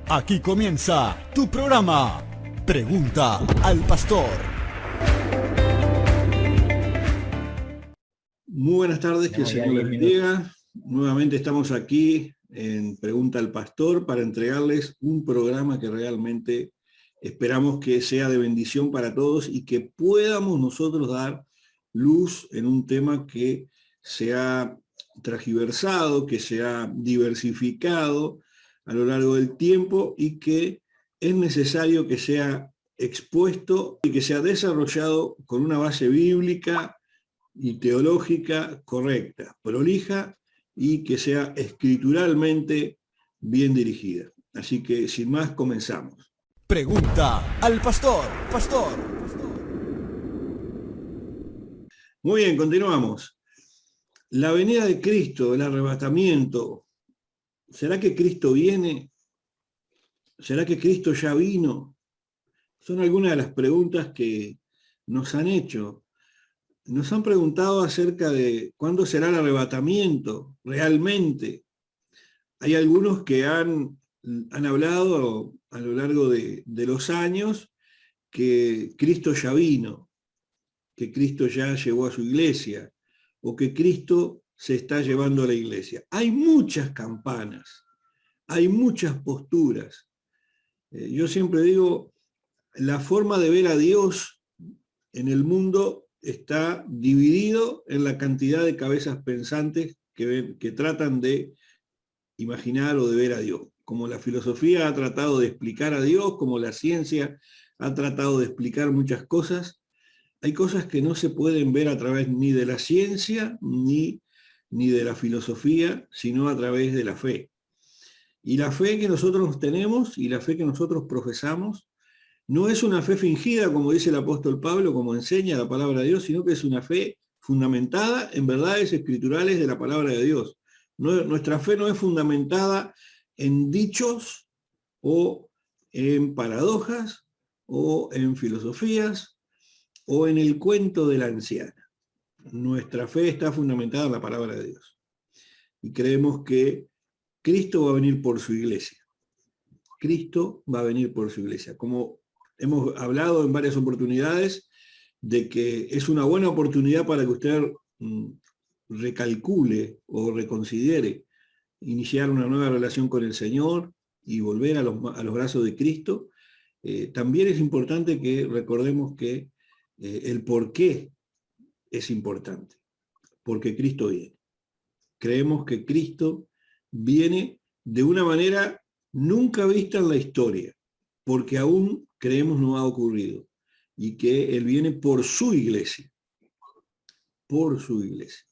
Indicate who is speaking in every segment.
Speaker 1: Aquí comienza tu programa. Pregunta al pastor.
Speaker 2: Muy buenas tardes, que el
Speaker 3: Tenemos ya
Speaker 2: Señor les
Speaker 3: 10 minutos.
Speaker 2: bendiga. Nuevamente estamos aquí en Pregunta al Pastor para entregarles un programa que realmente esperamos que sea de bendición para todos y que podamos nosotros dar luz en un tema que se ha transgiversado, que se ha diversificado a lo largo del tiempo y que es necesario que sea expuesto y que sea desarrollado con una base bíblica y teológica correcta, prolija y que sea escrituralmente bien dirigida. Así que sin más comenzamos.
Speaker 1: Pregunta al pastor.
Speaker 2: Muy bien, continuamos. La venida de Cristo, el arrebatamiento, ¿será que Cristo viene? ¿Será que Cristo ya vino? Son algunas de las preguntas que nos han hecho. Nos han preguntado acerca de cuándo será el arrebatamiento realmente. Hay algunos que han hablado a lo largo de los años que Cristo ya vino, que Cristo ya llegó a su iglesia o que Cristo se está llevando a la iglesia. Hay muchas campanas, hay muchas posturas. Yo siempre digo, la forma de ver a Dios en el mundo está dividido en la cantidad de cabezas pensantes que tratan de imaginar o de ver a Dios. Como la filosofía ha tratado de explicar a Dios, como la ciencia ha tratado de explicar muchas cosas, hay cosas que no se pueden ver a través ni de la ciencia ni de la filosofía, sino a través de la fe. Y la fe que nosotros tenemos y la fe que nosotros profesamos no es una fe fingida, como dice el apóstol Pablo, como enseña la palabra de Dios, sino que es una fe fundamentada en verdades escriturales de la palabra de Dios. Nuestra fe no es fundamentada en dichos o en paradojas o en filosofías o en el cuento de la anciana. Nuestra fe está fundamentada en la palabra de Dios. Y creemos que Cristo va a venir por su iglesia. Cristo va a venir por su iglesia. Como hemos hablado en varias oportunidades, de que es una buena oportunidad para que usted recalcule o reconsidere iniciar una nueva relación con el Señor y volver a los brazos de Cristo. También es importante que recordemos que el por qué es importante, porque Cristo viene. Creemos que Cristo viene de una manera nunca vista en la historia, porque aún creemos no ha ocurrido, y que Él viene por su iglesia, por su iglesia.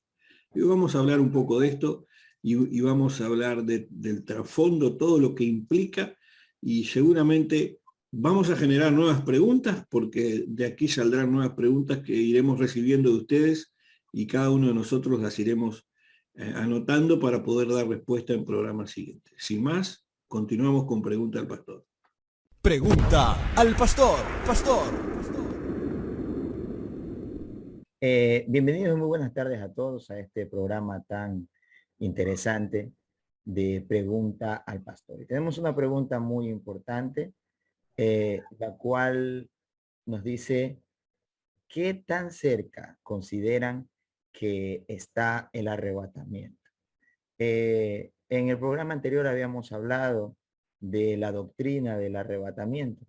Speaker 2: Y hoy vamos a hablar un poco de esto y vamos a hablar del trasfondo, todo lo que implica, y seguramente vamos a generar nuevas preguntas, porque de aquí saldrán nuevas preguntas que iremos recibiendo de ustedes y cada uno de nosotros las iremos anotando para poder dar respuesta en programas siguientes. Sin más, continuamos con Pregunta al Pastor.
Speaker 1: Pregunta al pastor.
Speaker 3: Bienvenidos y muy buenas tardes a todos a este programa tan interesante de Pregunta al Pastor. Y tenemos una pregunta muy importante, la cual nos dice, ¿qué tan cerca consideran que está el arrebatamiento? En el programa anterior habíamos hablado de la doctrina del arrebatamiento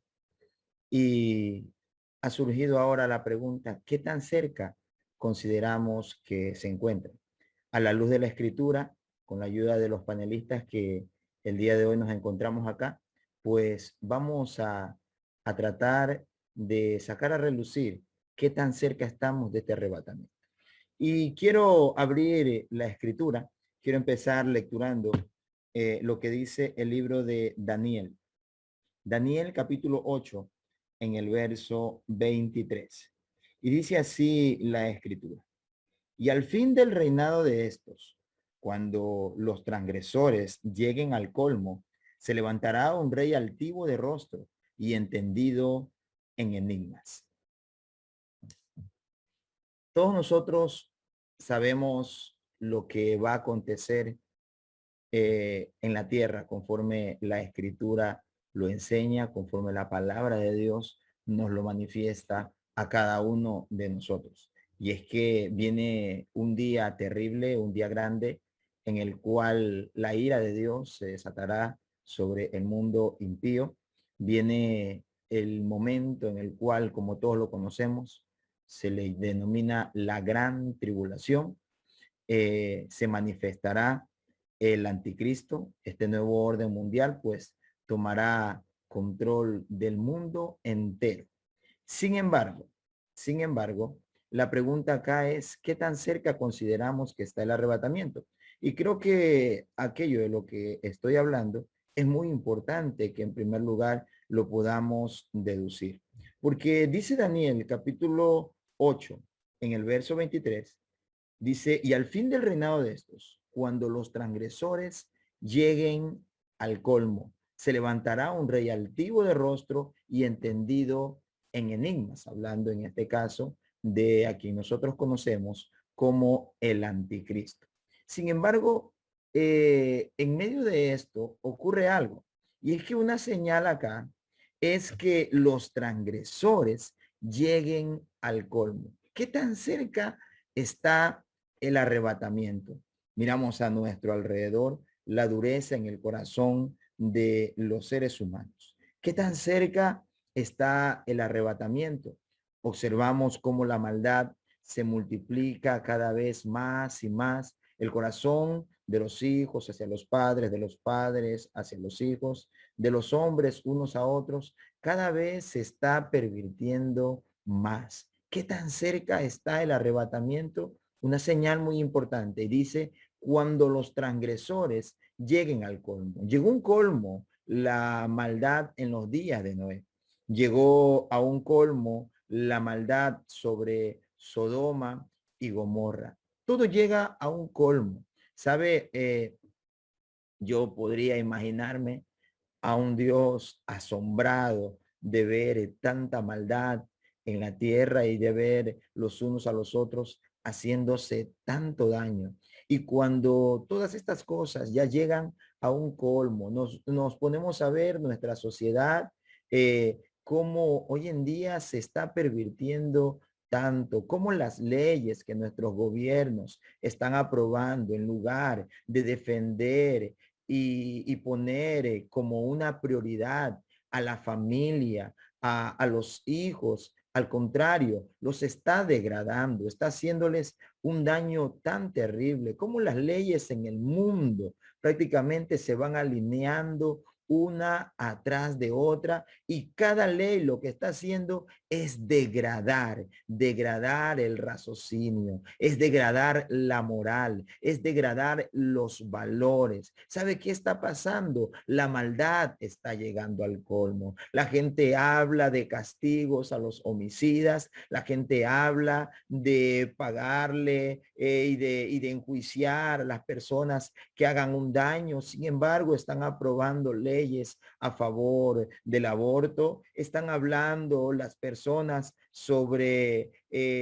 Speaker 3: y ha surgido ahora la pregunta, ¿qué tan cerca consideramos que se encuentra? A la luz de la escritura, con la ayuda de los panelistas que el día de hoy nos encontramos acá, pues vamos a tratar de sacar a relucir qué tan cerca estamos de este arrebatamiento. Y quiero abrir la escritura, quiero empezar lecturando lo que dice el libro de Daniel. Daniel capítulo 8 en el verso 23. Y dice así la escritura. Y al fin del reinado de estos, cuando los transgresores lleguen al colmo, se levantará un rey altivo de rostro y entendido en enigmas. Todos nosotros sabemos lo que va a acontecer en la tierra conforme la escritura lo enseña conforme la palabra de Dios nos lo manifiesta a cada uno de nosotros. Y es que viene un día terrible, un día grande, en el cual la ira de Dios se desatará sobre el mundo impío. Viene el momento en el cual, como todos lo conocemos, se le denomina la gran tribulación. Se manifestará el anticristo, este nuevo orden mundial, pues tomará control del mundo entero. Sin embargo, sin embargo, la pregunta acá es, ¿qué tan cerca consideramos que está el arrebatamiento? Y creo que aquello de lo que estoy hablando es muy importante que en primer lugar lo podamos deducir. Porque dice Daniel, capítulo 8, en el verso 23, dice, y al fin del reinado de estos, cuando los transgresores lleguen al colmo, se levantará un rey altivo de rostro y entendido en enigmas, hablando en este caso de a quien nosotros conocemos como el anticristo. Sin embargo, en medio de esto ocurre algo, y es que una señal acá es que los transgresores lleguen al colmo. ¿Qué tan cerca está el arrebatamiento? Miramos a nuestro alrededor la dureza en el corazón de los seres humanos. ¿Qué tan cerca está el arrebatamiento? Observamos cómo la maldad se multiplica cada vez más y más. El corazón de los hijos hacia los padres, de los padres hacia los hijos, de los hombres unos a otros, cada vez se está pervirtiendo más. ¿Qué tan cerca está el arrebatamiento? Una señal muy importante. Dice, cuando los transgresores lleguen al colmo. Llegó un colmo la maldad en los días de Noé. Llegó a un colmo la maldad sobre Sodoma y Gomorra. Todo llega a un colmo. ¿Sabe? Yo podría imaginarme a un Dios asombrado de ver tanta maldad en la tierra y de ver los unos a los otros haciéndose tanto daño. Y cuando todas estas cosas ya llegan a un colmo, nos ponemos a ver nuestra sociedad, cómo hoy en día se está pervirtiendo tanto, como las leyes que nuestros gobiernos están aprobando en lugar de defender y poner como una prioridad a la familia, a los hijos. Al contrario, los está degradando, está haciéndoles un daño tan terrible, como las leyes en el mundo prácticamente se van alineando una atrás de otra, y cada ley lo que está haciendo es degradar el raciocinio, es degradar la moral, es degradar los valores. ¿Sabe qué está pasando? La maldad está llegando al colmo. La gente habla de castigos a los homicidas, la gente habla de pagarle y de enjuiciar a las personas que hagan un daño. Sin embargo, están aprobando leyes a favor del aborto, están hablando las personas sobre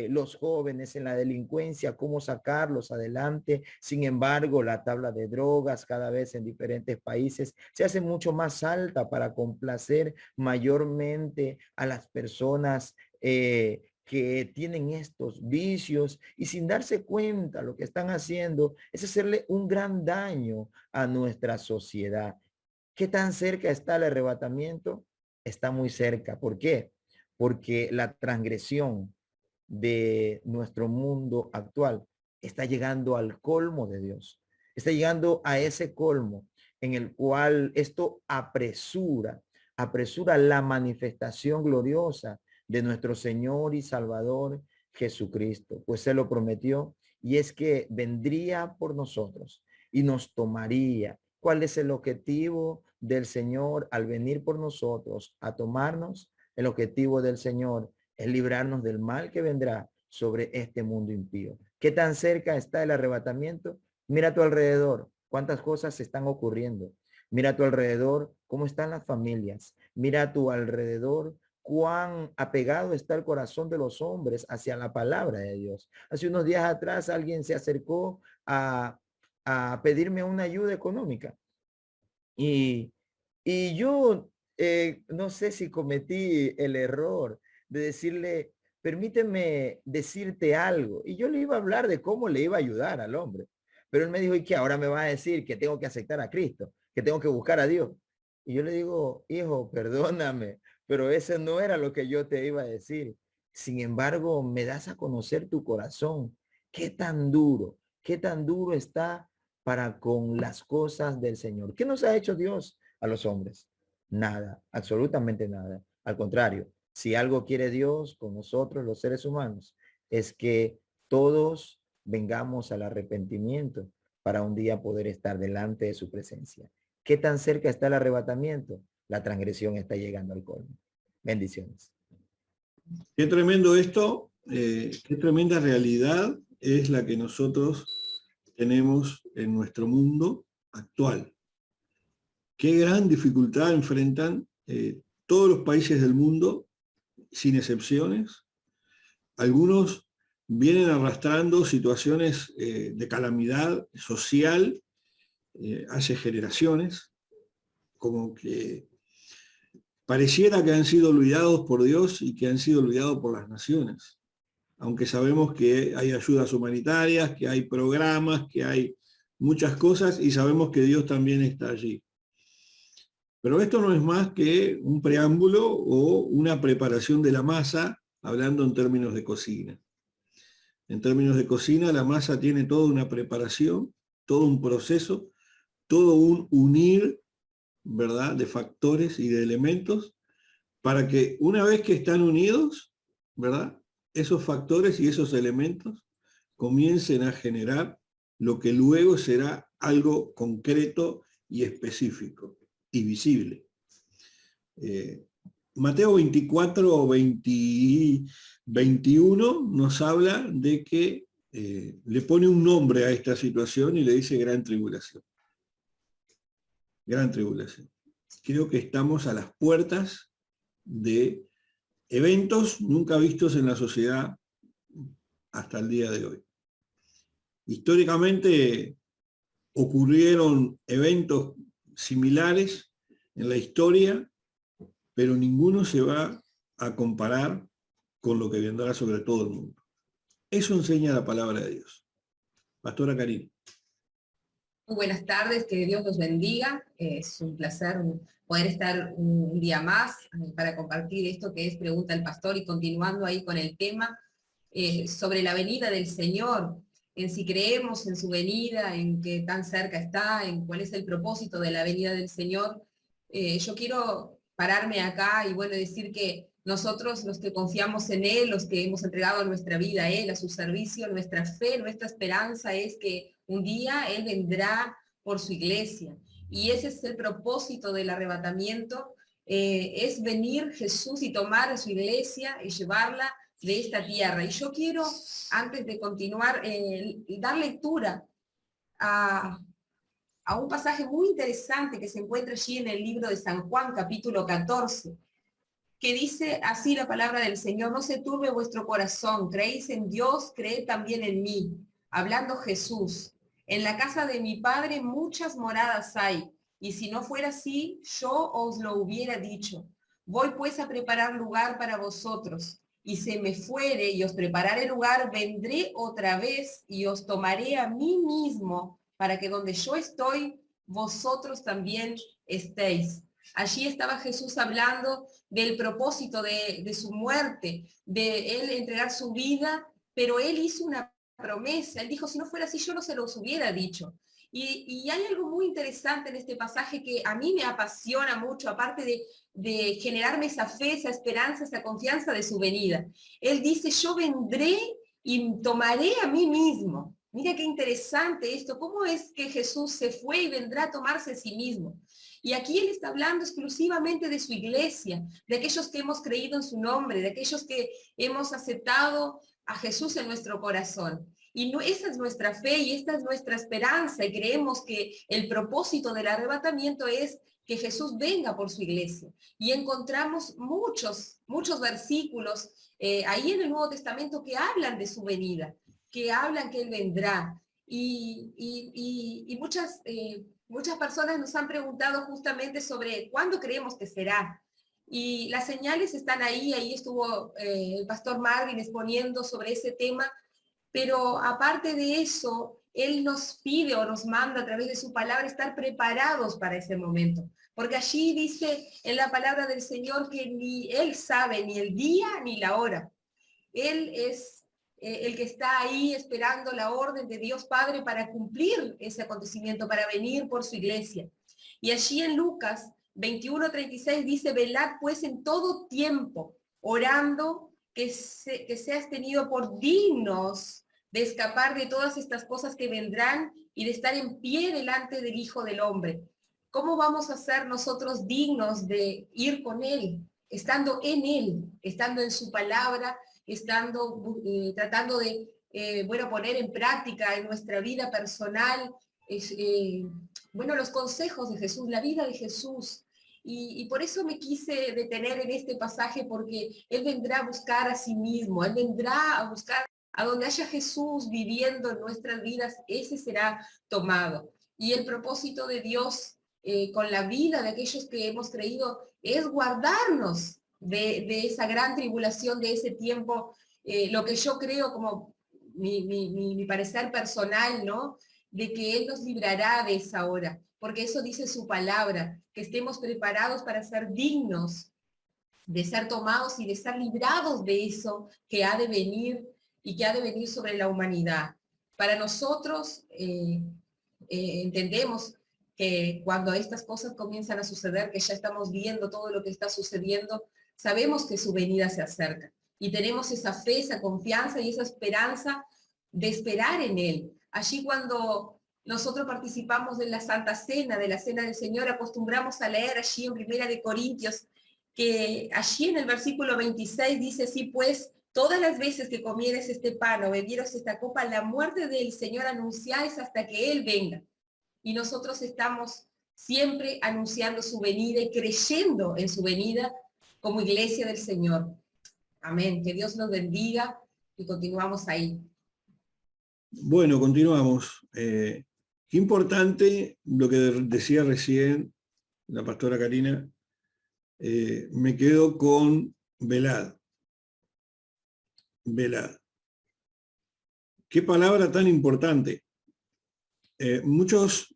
Speaker 3: los jóvenes en la delincuencia, cómo sacarlos adelante. Sin embargo, la tabla de drogas cada vez en diferentes países se hace mucho más alta para complacer mayormente a las personas que tienen estos vicios, y sin darse cuenta lo que están haciendo es hacerle un gran daño a nuestra sociedad. ¿Qué tan cerca está el arrebatamiento? Está muy cerca. ¿Por qué? Porque la transgresión de nuestro mundo actual está llegando al colmo de Dios. Está llegando a ese colmo en el cual esto apresura la manifestación gloriosa de nuestro Señor y Salvador Jesucristo, pues se lo prometió, y es que vendría por nosotros y nos tomaría. ¿Cuál es el objetivo del Señor al venir por nosotros a tomarnos? El objetivo del Señor es librarnos del mal que vendrá sobre este mundo impío. ¿Qué tan cerca está el arrebatamiento? Mira a tu alrededor, cuántas cosas están ocurriendo. Mira a tu alrededor cómo están las familias. Mira a tu alrededor cuán apegado está el corazón de los hombres hacia la palabra de Dios. Hace unos días atrás alguien se acercó a pedirme una ayuda económica, y yo no sé si cometí el error de decirle, permíteme decirte algo. Y yo le iba a hablar de cómo le iba a ayudar al hombre. Pero él me dijo, ¿y qué? Ahora me va a decir que tengo que aceptar a Cristo, que tengo que buscar a Dios. Y yo le digo, hijo, perdóname, pero ese no era lo que yo te iba a decir. Sin embargo, me das a conocer tu corazón. Qué tan duro está para con las cosas del Señor. ¿Qué nos ha hecho Dios a los hombres? Nada, absolutamente nada. Al contrario, si algo quiere Dios con nosotros, los seres humanos, es que todos vengamos al arrepentimiento para un día poder estar delante de su presencia. ¿Qué tan cerca está el arrebatamiento? La transgresión está llegando al colmo. Bendiciones.
Speaker 2: Qué tremendo esto, qué tremenda realidad es la que nosotros tenemos en nuestro mundo actual. Qué gran dificultad enfrentan todos los países del mundo, sin excepciones. Algunos vienen arrastrando situaciones de calamidad social hace generaciones, como que pareciera que han sido olvidados por Dios y que han sido olvidados por las naciones. Aunque sabemos que hay ayudas humanitarias, que hay programas, que hay muchas cosas y sabemos que Dios también está allí. Pero esto no es más que un preámbulo o una preparación de la masa, hablando en términos de cocina. En términos de cocina, la masa tiene toda una preparación, todo un proceso, todo un unir, ¿verdad?, de factores y de elementos, para que una vez que están unidos, ¿verdad?, esos factores y esos elementos comiencen a generar lo que luego será algo concreto y específico y visible. Mateo 24, 21 nos habla de que le pone un nombre a esta situación y le dice gran tribulación. Gran tribulación. Creo que estamos a las puertas de eventos nunca vistos en la sociedad hasta el día de hoy. Históricamente ocurrieron eventos similares en la historia, pero ninguno se va a comparar con lo que vendrá sobre todo el mundo. Eso enseña la palabra de Dios. Pastora Karina.
Speaker 4: Muy buenas tardes, que Dios los bendiga. Es un placer poder estar un día más para compartir esto que es Pregunta al Pastor y continuando ahí con el tema sobre la venida del Señor, en si creemos en su venida, en que tan cerca está, en cuál es el propósito de la venida del Señor. Yo quiero pararme acá y bueno, decir que nosotros, los que confiamos en Él, los que hemos entregado nuestra vida a Él, a su servicio, nuestra fe, nuestra esperanza es que un día Él vendrá por su iglesia. Y ese es el propósito del arrebatamiento, es venir Jesús y tomar a su iglesia y llevarla de esta tierra. Y yo quiero, antes de continuar, dar lectura a un pasaje muy interesante que se encuentra allí en el libro de San Juan, capítulo 14, que dice así la palabra del Señor: no se turbe vuestro corazón, creéis en Dios, creed también en mí. Hablando Jesús, en la casa de mi Padre muchas moradas hay, y si no fuera así, yo os lo hubiera dicho. Voy pues a preparar lugar para vosotros, y se me fuere y os prepararé lugar, vendré otra vez y os tomaré a mí mismo, para que donde yo estoy, vosotros también estéis. Allí estaba Jesús hablando del propósito de su muerte, de Él entregar su vida, pero Él hizo una promesa. Él dijo, si no fuera así, yo no se los hubiera dicho. Y hay algo muy interesante en este pasaje que a mí me apasiona mucho, aparte de generarme esa fe, esa esperanza, esa confianza de su venida. Él dice, yo vendré y tomaré a mí mismo. Mira qué interesante esto, cómo es que Jesús se fue y vendrá a tomarse a sí mismo. Y aquí Él está hablando exclusivamente de su iglesia, de aquellos que hemos creído en su nombre, de aquellos que hemos aceptado a Jesús en nuestro corazón. Y no, esa es nuestra fe y esta es nuestra esperanza, y creemos que el propósito del arrebatamiento es que Jesús venga por su iglesia. Y encontramos muchos versículos ahí en el Nuevo Testamento que hablan de su venida, que hablan que Él vendrá. Y muchas personas nos han preguntado justamente sobre cuándo creemos que será. Y las señales están ahí estuvo el pastor Marvin exponiendo sobre ese tema, pero aparte de eso, él nos pide o nos manda a través de su palabra estar preparados para ese momento. Porque allí dice en la palabra del Señor que ni Él sabe ni el día ni la hora. Él es el que está ahí esperando la orden de Dios Padre para cumplir ese acontecimiento, para venir por su iglesia. Y allí en Lucas 21:36 dice, velad pues en todo tiempo, orando que seas tenido por dignos de escapar de todas estas cosas que vendrán y de estar en pie delante del Hijo del Hombre. ¿Cómo vamos a ser nosotros dignos de ir con Él? Estando en Él, estando en su palabra, estando tratando de poner en práctica en nuestra vida personal los consejos de Jesús, la vida de Jesús. Y por eso me quise detener en este pasaje, porque Él vendrá a buscar a sí mismo, Él vendrá a buscar a donde haya Jesús viviendo en nuestras vidas, ese será tomado. Y el propósito de Dios con la vida de aquellos que hemos creído es guardarnos de esa gran tribulación, de ese tiempo, lo que yo creo como mi parecer personal, ¿no? De que Él nos librará de esa hora, porque eso dice su palabra, que estemos preparados para ser dignos de ser tomados y de ser librados de eso que ha de venir y que ha de venir sobre la humanidad. Para nosotros entendemos que cuando estas cosas comienzan a suceder, que ya estamos viendo todo lo que está sucediendo, sabemos que su venida se acerca y tenemos esa fe, esa confianza y esa esperanza de esperar en Él. Allí cuando nosotros participamos de la Santa Cena, de la Cena del Señor, acostumbramos a leer allí en 1 Corintios, que allí en el versículo 26 dice, sí pues, todas las veces que comieres este pan o bebieres esta copa, la muerte del Señor anunciáis hasta que Él venga. Y nosotros estamos siempre anunciando su venida y creyendo en su venida como iglesia del Señor. Amén. Que Dios nos bendiga y continuamos ahí.
Speaker 2: Bueno, continuamos. Qué importante lo que decía recién la pastora Karina. Me quedo con velad. Velad. Qué palabra tan importante. Muchos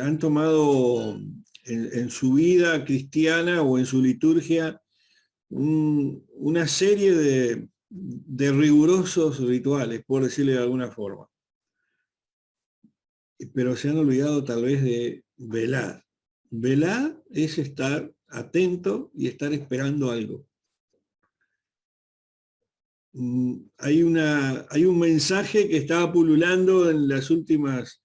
Speaker 2: han tomado en su vida cristiana o en su liturgia una serie de rigurosos rituales, por decirle de alguna forma. Pero se han olvidado tal vez de velar. Velar es estar atento y estar esperando algo. Hay un mensaje que estaba pululando en las últimas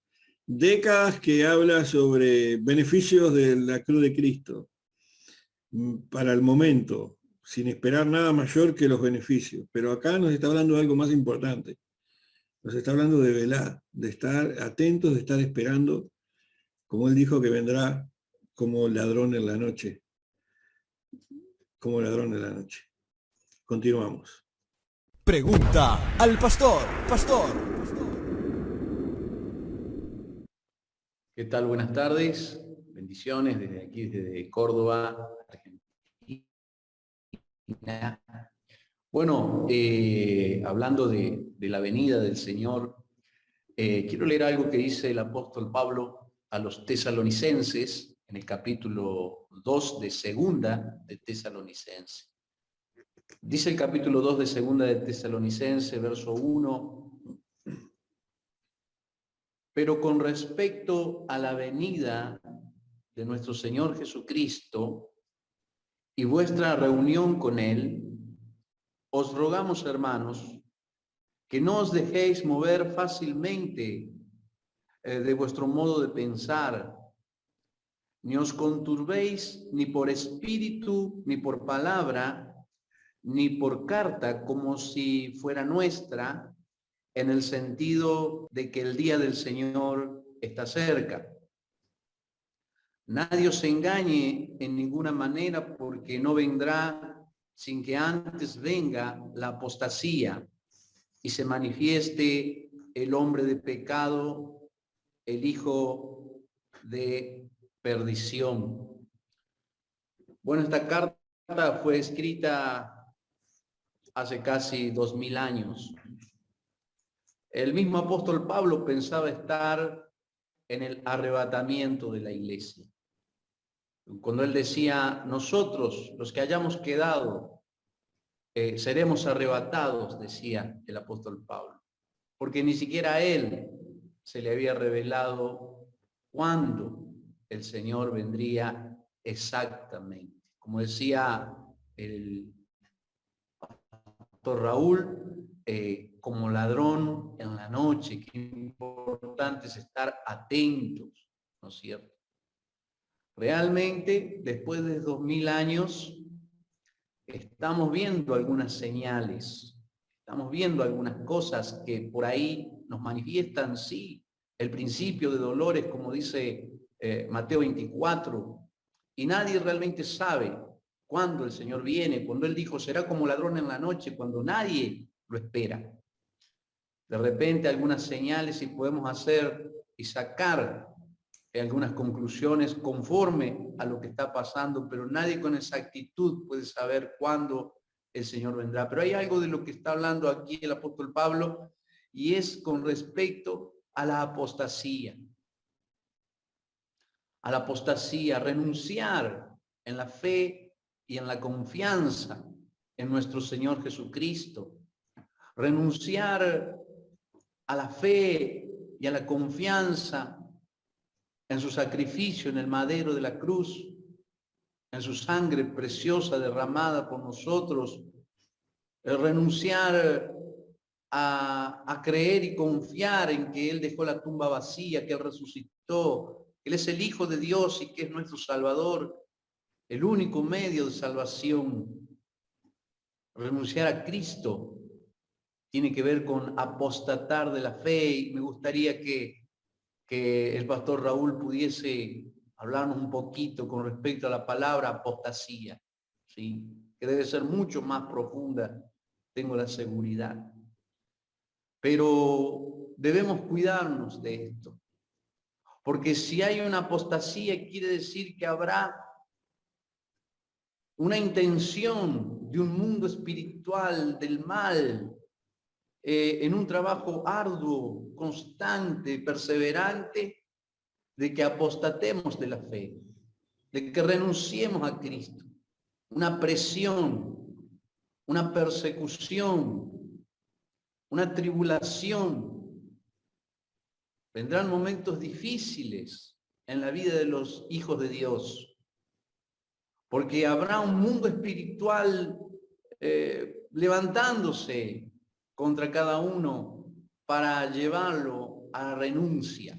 Speaker 2: décadas que habla sobre beneficios de la cruz de Cristo para el momento, sin esperar nada mayor que los beneficios. Pero acá nos está hablando de algo más importante. Nos está hablando de velar, de estar atentos, de estar esperando, como Él dijo que vendrá como ladrón en la noche. Como ladrón en la noche. Continuamos.
Speaker 1: Pregunta al pastor.
Speaker 5: ¿Qué tal? Buenas tardes. Bendiciones desde aquí, desde Córdoba, Argentina. Bueno, hablando de la venida del Señor, quiero leer algo que dice el apóstol Pablo a los tesalonicenses en el capítulo 2 de Segunda de Tesalonicense. Dice el capítulo 2 de Segunda de Tesalonicense, verso 1, pero con respecto a la venida de nuestro Señor Jesucristo y vuestra reunión con Él, os rogamos, hermanos, que no os dejéis mover fácilmente de vuestro modo de pensar, ni os conturbéis ni por espíritu, ni por palabra, ni por carta, como si fuera nuestra, en el sentido de que el día del Señor está cerca. Nadie os engañe en ninguna manera, porque no vendrá sin que antes venga la apostasía y se manifieste el hombre de pecado, el hijo de perdición. Bueno, esta carta fue escrita hace casi 2000 años. El mismo apóstol Pablo pensaba estar en el arrebatamiento de la iglesia. Cuando él decía, nosotros, los que hayamos quedado, seremos arrebatados, decía el apóstol Pablo, porque ni siquiera a él se le había revelado cuándo el Señor vendría exactamente. Como decía el pastor Raúl, como ladrón en la noche, qué importante es estar atentos, ¿no es cierto? Realmente, después de 2000 años, estamos viendo algunas señales, estamos viendo algunas cosas que por ahí nos manifiestan, sí, el principio de dolores, como dice Mateo 24, y nadie realmente sabe cuándo el Señor viene, cuando Él dijo, será como ladrón en la noche, cuando nadie lo espera. De repente algunas señales y podemos hacer y sacar algunas conclusiones conforme a lo que está pasando, pero nadie con exactitud puede saber cuándo el Señor vendrá. Pero hay algo de lo que está hablando aquí el apóstol Pablo, y es con respecto a la apostasía. A la apostasía, renunciar en la fe y en la confianza en nuestro Señor Jesucristo. Renunciar a la fe y a la confianza en su sacrificio en el madero de la cruz, en su sangre preciosa derramada por nosotros, renunciar a creer y confiar en que Él dejó la tumba vacía, que Él resucitó, que Él es el Hijo de Dios y que es nuestro Salvador, el único medio de salvación. Renunciar a Cristo tiene que ver con apostatar de la fe, y me gustaría que el pastor Raúl pudiese hablarnos un poquito con respecto a la palabra apostasía, ¿sí? Que debe ser mucho más profunda, tengo la seguridad. Pero debemos cuidarnos de esto, porque si hay una apostasía quiere decir que habrá una intención de un mundo espiritual del mal, en un trabajo arduo, constante, perseverante, de que apostatemos de la fe, de que renunciemos a Cristo. Una presión, una persecución, una tribulación. Vendrán momentos difíciles en la vida de los hijos de Dios, porque habrá un mundo espiritual levantándose contra cada uno para llevarlo a la renuncia.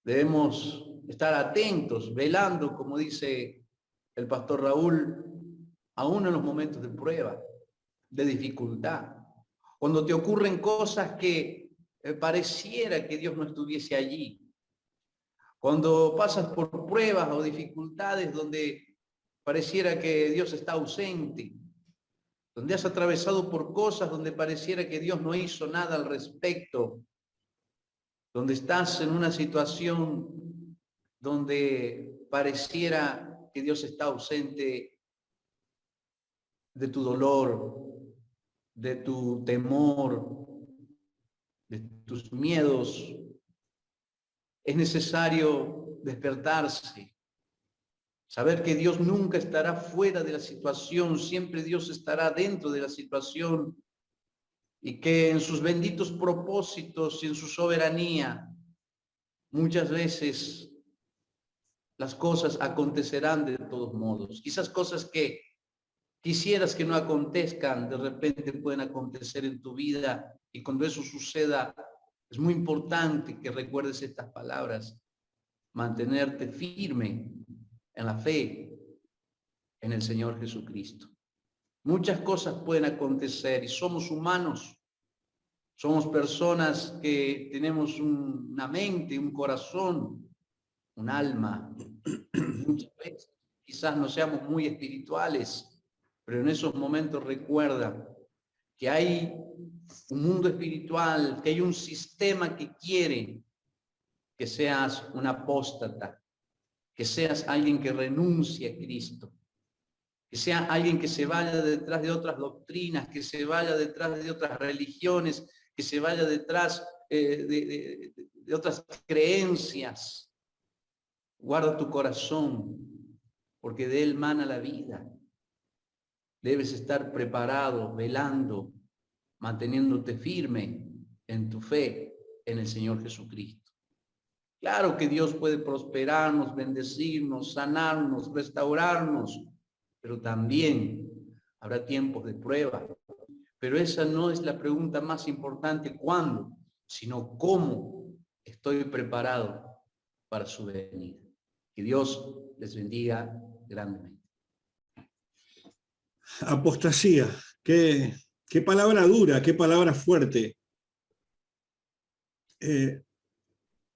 Speaker 5: Debemos estar atentos, velando, como dice el pastor Raúl, aún en los momentos de prueba, de dificultad. Cuando te ocurren cosas que pareciera que Dios no estuviese allí. Cuando pasas por pruebas o dificultades donde pareciera que Dios está ausente. Donde has atravesado por cosas donde pareciera que Dios no hizo nada al respecto, donde estás en una situación donde pareciera que Dios está ausente de tu dolor, de tu temor, de tus miedos, es necesario despertarse. Saber que Dios nunca estará fuera de la situación, siempre Dios estará dentro de la situación, y que en sus benditos propósitos y en su soberanía, muchas veces las cosas acontecerán de todos modos. Quizás cosas que quisieras que no acontezcan, de repente pueden acontecer en tu vida, y cuando eso suceda, es muy importante que recuerdes estas palabras: mantenerte firme en la fe en el Señor Jesucristo. Muchas cosas pueden acontecer y somos humanos, somos personas que tenemos una mente, un corazón, un alma. Muchas veces quizás no seamos muy espirituales, pero en esos momentos recuerda que hay un mundo espiritual, que hay un sistema que quiere que seas un apóstata, que seas alguien que renuncie a Cristo, que sea alguien que se vaya detrás de otras doctrinas, que se vaya detrás de otras religiones, que se vaya detrás de otras creencias. Guarda tu corazón, porque de él mana la vida. Debes estar preparado, velando, manteniéndote firme en tu fe en el Señor Jesucristo. Claro que Dios puede prosperarnos, bendecirnos, sanarnos, restaurarnos, pero también habrá tiempos de prueba. Pero esa no es la pregunta más importante, ¿cuándo?, sino cómo estoy preparado para su venida. Que Dios les bendiga grandemente.
Speaker 2: Apostasía, qué palabra dura, qué palabra fuerte.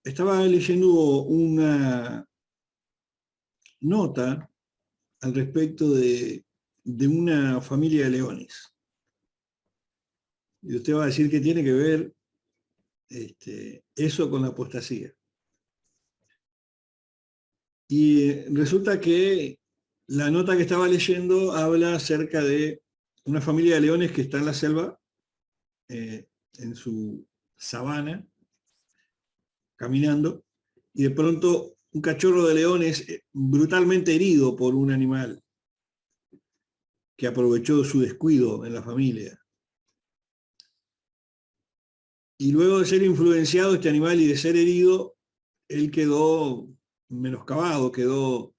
Speaker 2: Estaba leyendo una nota al respecto de una familia de leones. Y usted va a decir que tiene que ver eso con la apostasía. Y resulta que la nota que estaba leyendo habla acerca de una familia de leones que está en la selva, en su sabana, caminando, y de pronto un cachorro de leones brutalmente herido por un animal que aprovechó su descuido en la familia. Y luego de ser influenciado este animal y de ser herido, él quedó menoscabado, quedó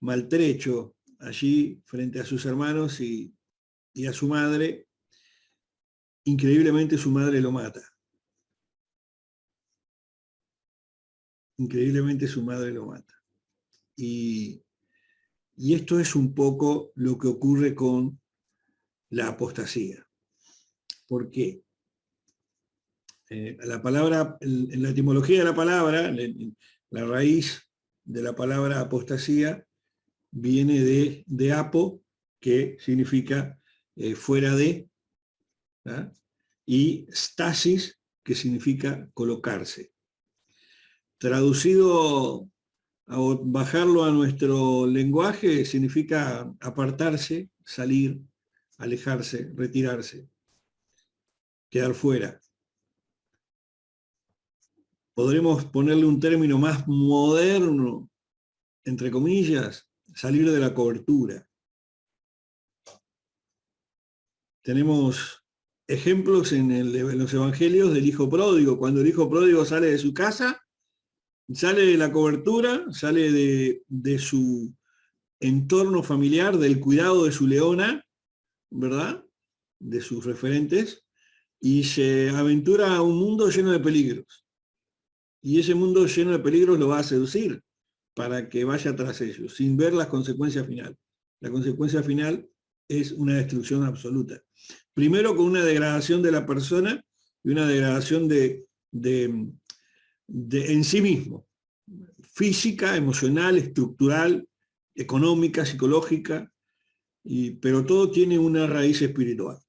Speaker 2: maltrecho allí frente a sus hermanos y a su madre. Increíblemente su madre lo mata. Increíblemente su madre lo mata. Y esto es un poco lo que ocurre con la apostasía. ¿Por qué? La palabra, en la etimología de la palabra, la raíz de la palabra apostasía viene de apo, que significa fuera de, ¿verdad? Y stasis, que significa colocarse. Traducido, bajarlo a nuestro lenguaje, significa apartarse, salir, alejarse, retirarse, quedar fuera. Podremos ponerle un término más moderno, entre comillas, salir de la cobertura. Tenemos ejemplos en los evangelios del hijo pródigo. Cuando el hijo pródigo sale de su casa, sale de la cobertura, sale de su entorno familiar, del cuidado de su leona, ¿verdad?, de sus referentes, y se aventura a un mundo lleno de peligros. Y ese mundo lleno de peligros lo va a seducir para que vaya tras ellos, sin ver las consecuencias finales. La consecuencia final es una destrucción absoluta. Primero con una degradación de la persona y una degradación en sí mismo, física, emocional, estructural, económica, psicológica, pero todo tiene una raíz espiritual.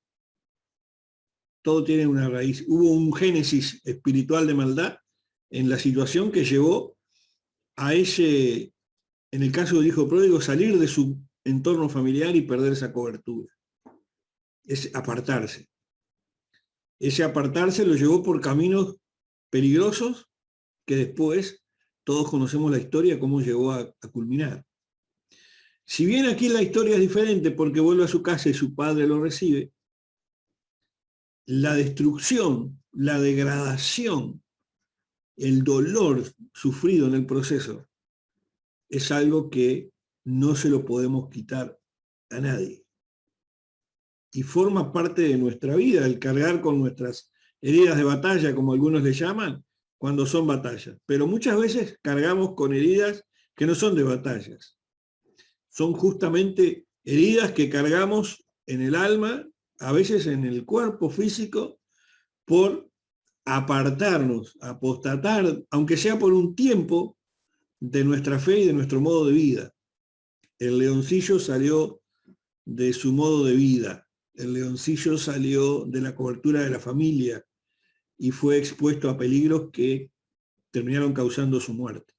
Speaker 2: Todo tiene una raíz. Hubo un génesis espiritual de maldad en la situación que llevó a ese, en el caso del hijo pródigo, salir de su entorno familiar y perder esa cobertura. Es apartarse. Ese apartarse lo llevó por caminos peligrosos que después todos conocemos la historia, cómo llegó a culminar. Si bien aquí la historia es diferente porque vuelve a su casa y su padre lo recibe, la destrucción, la degradación, el dolor sufrido en el proceso es algo que no se lo podemos quitar a nadie. Y forma parte de nuestra vida, el cargar con nuestras heridas de batalla, como algunos le llaman, cuando son batallas. Pero muchas veces cargamos con heridas que no son de batallas. Son justamente heridas que cargamos en el alma, a veces en el cuerpo físico, por apartarnos, apostatar, aunque sea por un tiempo, de nuestra fe y de nuestro modo de vida. El leoncillo salió de su modo de vida. El leoncillo salió de la cobertura de la familia y fue expuesto a peligros que terminaron causando su muerte.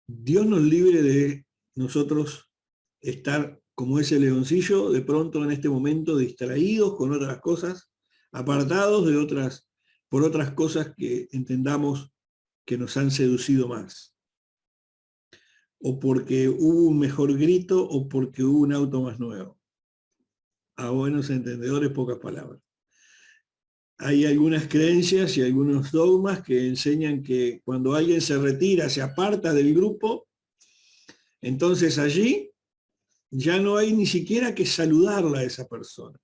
Speaker 2: Dios nos libre de nosotros estar como ese leoncillo, de pronto en este momento distraídos con otras cosas, apartados de por otras cosas que entendamos que nos han seducido más. O porque hubo un mejor grito o porque hubo un auto más nuevo. A buenos entendedores, pocas palabras. Hay algunas creencias y algunos dogmas que enseñan que cuando alguien se retira, se aparta del grupo, entonces allí ya no hay ni siquiera que saludarla a esa persona.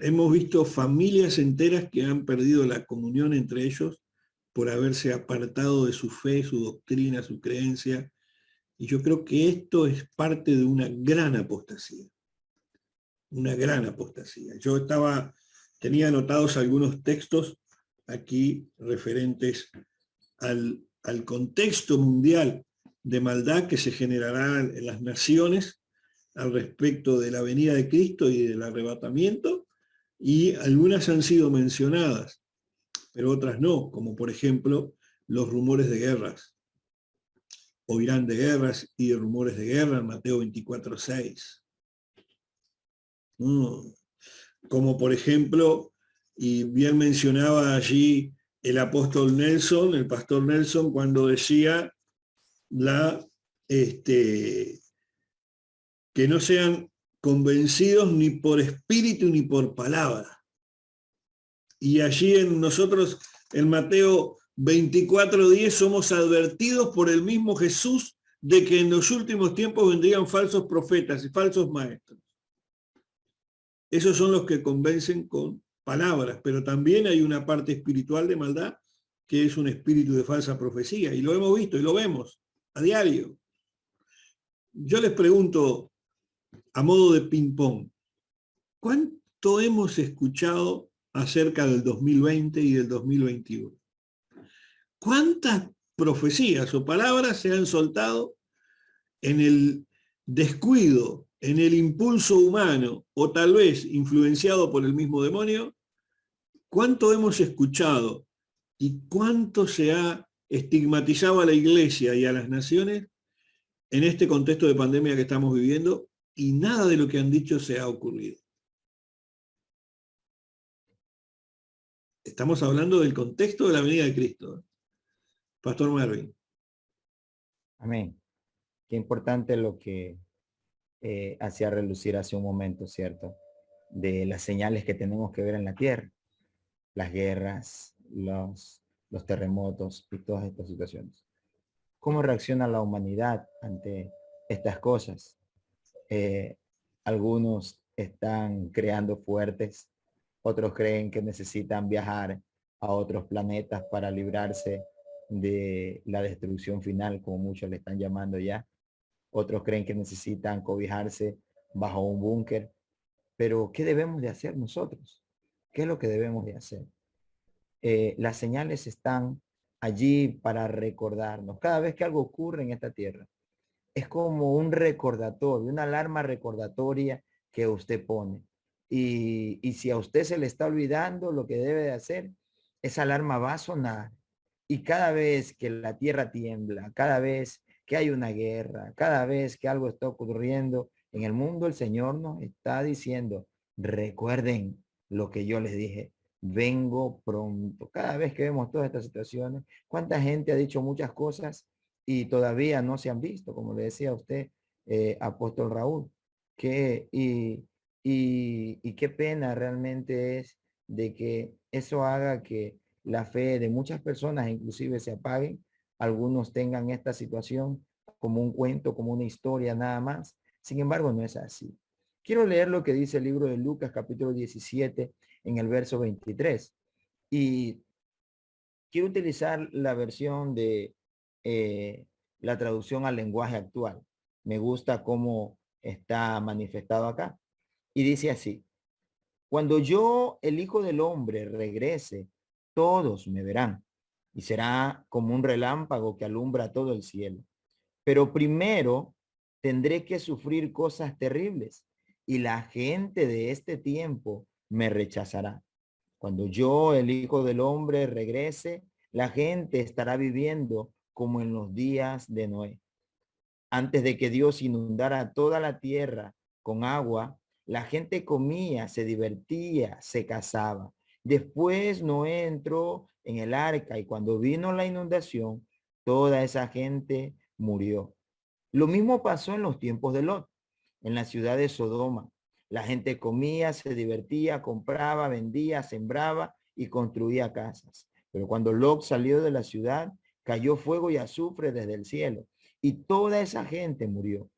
Speaker 2: Hemos visto familias enteras que han perdido la comunión entre ellos por haberse apartado de su fe, su doctrina, su creencia. Y yo creo que esto es parte de una gran apostasía. Una gran apostasía. Yo tenía anotados algunos textos aquí referentes al contexto mundial de maldad que se generará en las naciones al respecto de la venida de Cristo y del arrebatamiento, y algunas han sido mencionadas, pero otras no, como por ejemplo los rumores de guerras. Oirán de guerras y de rumores de guerra en Mateo 24:6. Como por ejemplo, y bien mencionaba allí el apóstol Nelson, el pastor Nelson, cuando decía que no sean convencidos ni por espíritu ni por palabra. Y allí en nosotros, en Mateo 24:10, somos advertidos por el mismo Jesús de que en los últimos tiempos vendrían falsos profetas y falsos maestros. Esos son los que convencen con palabras, pero también hay una parte espiritual de maldad que es un espíritu de falsa profecía, y lo hemos visto y lo vemos a diario. Yo les pregunto, a modo de ping-pong, ¿cuánto hemos escuchado acerca del 2020 y del 2021? ¿Cuántas profecías o palabras se han soltado en el descuido, en el impulso humano, o tal vez influenciado por el mismo demonio? ¿Cuánto hemos escuchado y cuánto se ha estigmatizado a la iglesia y a las naciones en este contexto de pandemia que estamos viviendo, y nada de lo que han dicho se ha ocurrido? Estamos hablando del contexto de la venida de Cristo. Pastor Marvin.
Speaker 3: Amén. Qué importante lo que hacía relucir hace un momento, ¿cierto? De las señales que tenemos que ver en la tierra. Las guerras, los terremotos y todas estas situaciones. ¿Cómo reacciona la humanidad ante estas cosas? Algunos están creando fuertes, otros creen que necesitan viajar a otros planetas para librarse de la destrucción final, como muchos le están llamando ya. Otros creen que necesitan cobijarse bajo un búnker. Pero, ¿qué debemos de hacer nosotros? ¿Qué es lo que debemos de hacer? Las señales están allí para recordarnos. Cada vez que algo ocurre en esta tierra, es como un recordatorio, una alarma recordatoria que usted pone. Y si a usted se le está olvidando lo que debe de hacer, esa alarma va a sonar. Y cada vez que la tierra tiembla, cada vez que hay una guerra, cada vez que algo está ocurriendo en el mundo, el Señor nos está diciendo, recuerden lo que yo les dije, vengo pronto. Cada vez que vemos todas estas situaciones, ¿cuánta gente ha dicho muchas cosas y todavía no se han visto? Como le decía a usted, apóstol Raúl, y qué pena realmente es de que eso haga que la fe de muchas personas inclusive se apaguen. Algunos tengan esta situación como un cuento, como una historia nada más. Sin embargo, no es así. Quiero leer lo que dice el libro de Lucas, capítulo 17, en el verso 23. Y quiero utilizar la versión de la traducción al lenguaje actual. Me gusta cómo está manifestado acá. Y dice así: cuando yo, el Hijo del Hombre, regrese, todos me verán, y será como un relámpago que alumbra todo el cielo. Pero primero tendré que sufrir cosas terribles, y la gente de este tiempo me rechazará. Cuando yo, el Hijo del Hombre, regrese, La gente estará viviendo como en los días de Noé. Antes de que Dios inundara toda la tierra con agua, la gente comía, se divertía, se casaba. Después Noé entró en el arca y cuando vino la inundación, toda esa gente murió. Lo mismo pasó en los tiempos de Lot, en la ciudad de Sodoma. La gente comía, se divertía, compraba, vendía, sembraba y construía casas. Pero cuando Lot salió de la ciudad, cayó fuego y azufre desde el cielo y toda esa gente murió.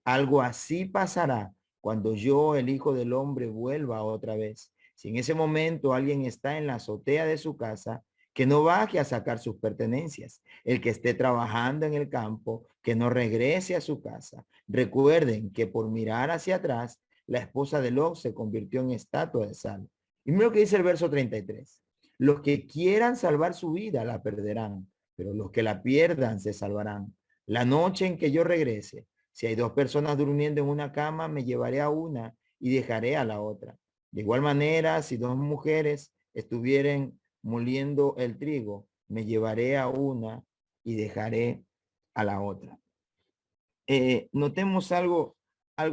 Speaker 3: Algo así pasará cuando yo, el Hijo del Hombre, vuelva otra vez. Si en ese momento alguien está en la azotea de su casa, que no baje a sacar sus pertenencias. El que esté trabajando en el campo, que no regrese a su casa. Recuerden que por mirar hacia atrás, la esposa de Lot se convirtió en estatua de sal. Y mira lo que dice el verso 33. Los que quieran salvar su vida la perderán, pero los que la pierdan se salvarán. La noche en que yo regrese, si hay dos personas durmiendo en una cama, me llevaré a una y dejaré a la otra. De igual manera, si dos mujeres estuvieran moliendo el trigo, me llevaré a una y dejaré a la otra. Notemos algo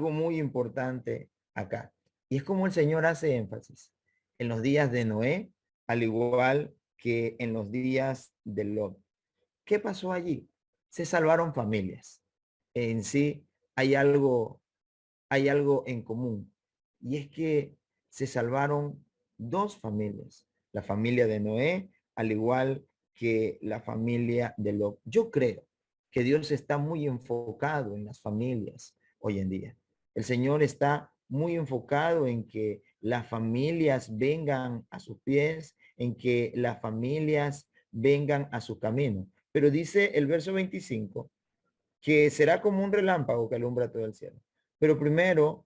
Speaker 3: muy importante acá. Y es como el Señor hace énfasis en los días de Noé, al igual que en los días de Lot. ¿Qué pasó allí? Se salvaron familias. En sí hay algo en común. Y es que se salvaron dos familias. La familia de Noé, al igual que la familia de Lot. Yo creo que Dios está muy enfocado en las familias hoy en día. El Señor está muy enfocado en que las familias vengan a sus pies, en que las familias vengan a su camino. Pero dice el verso 25 que será como un relámpago que alumbra todo el cielo. Pero primero,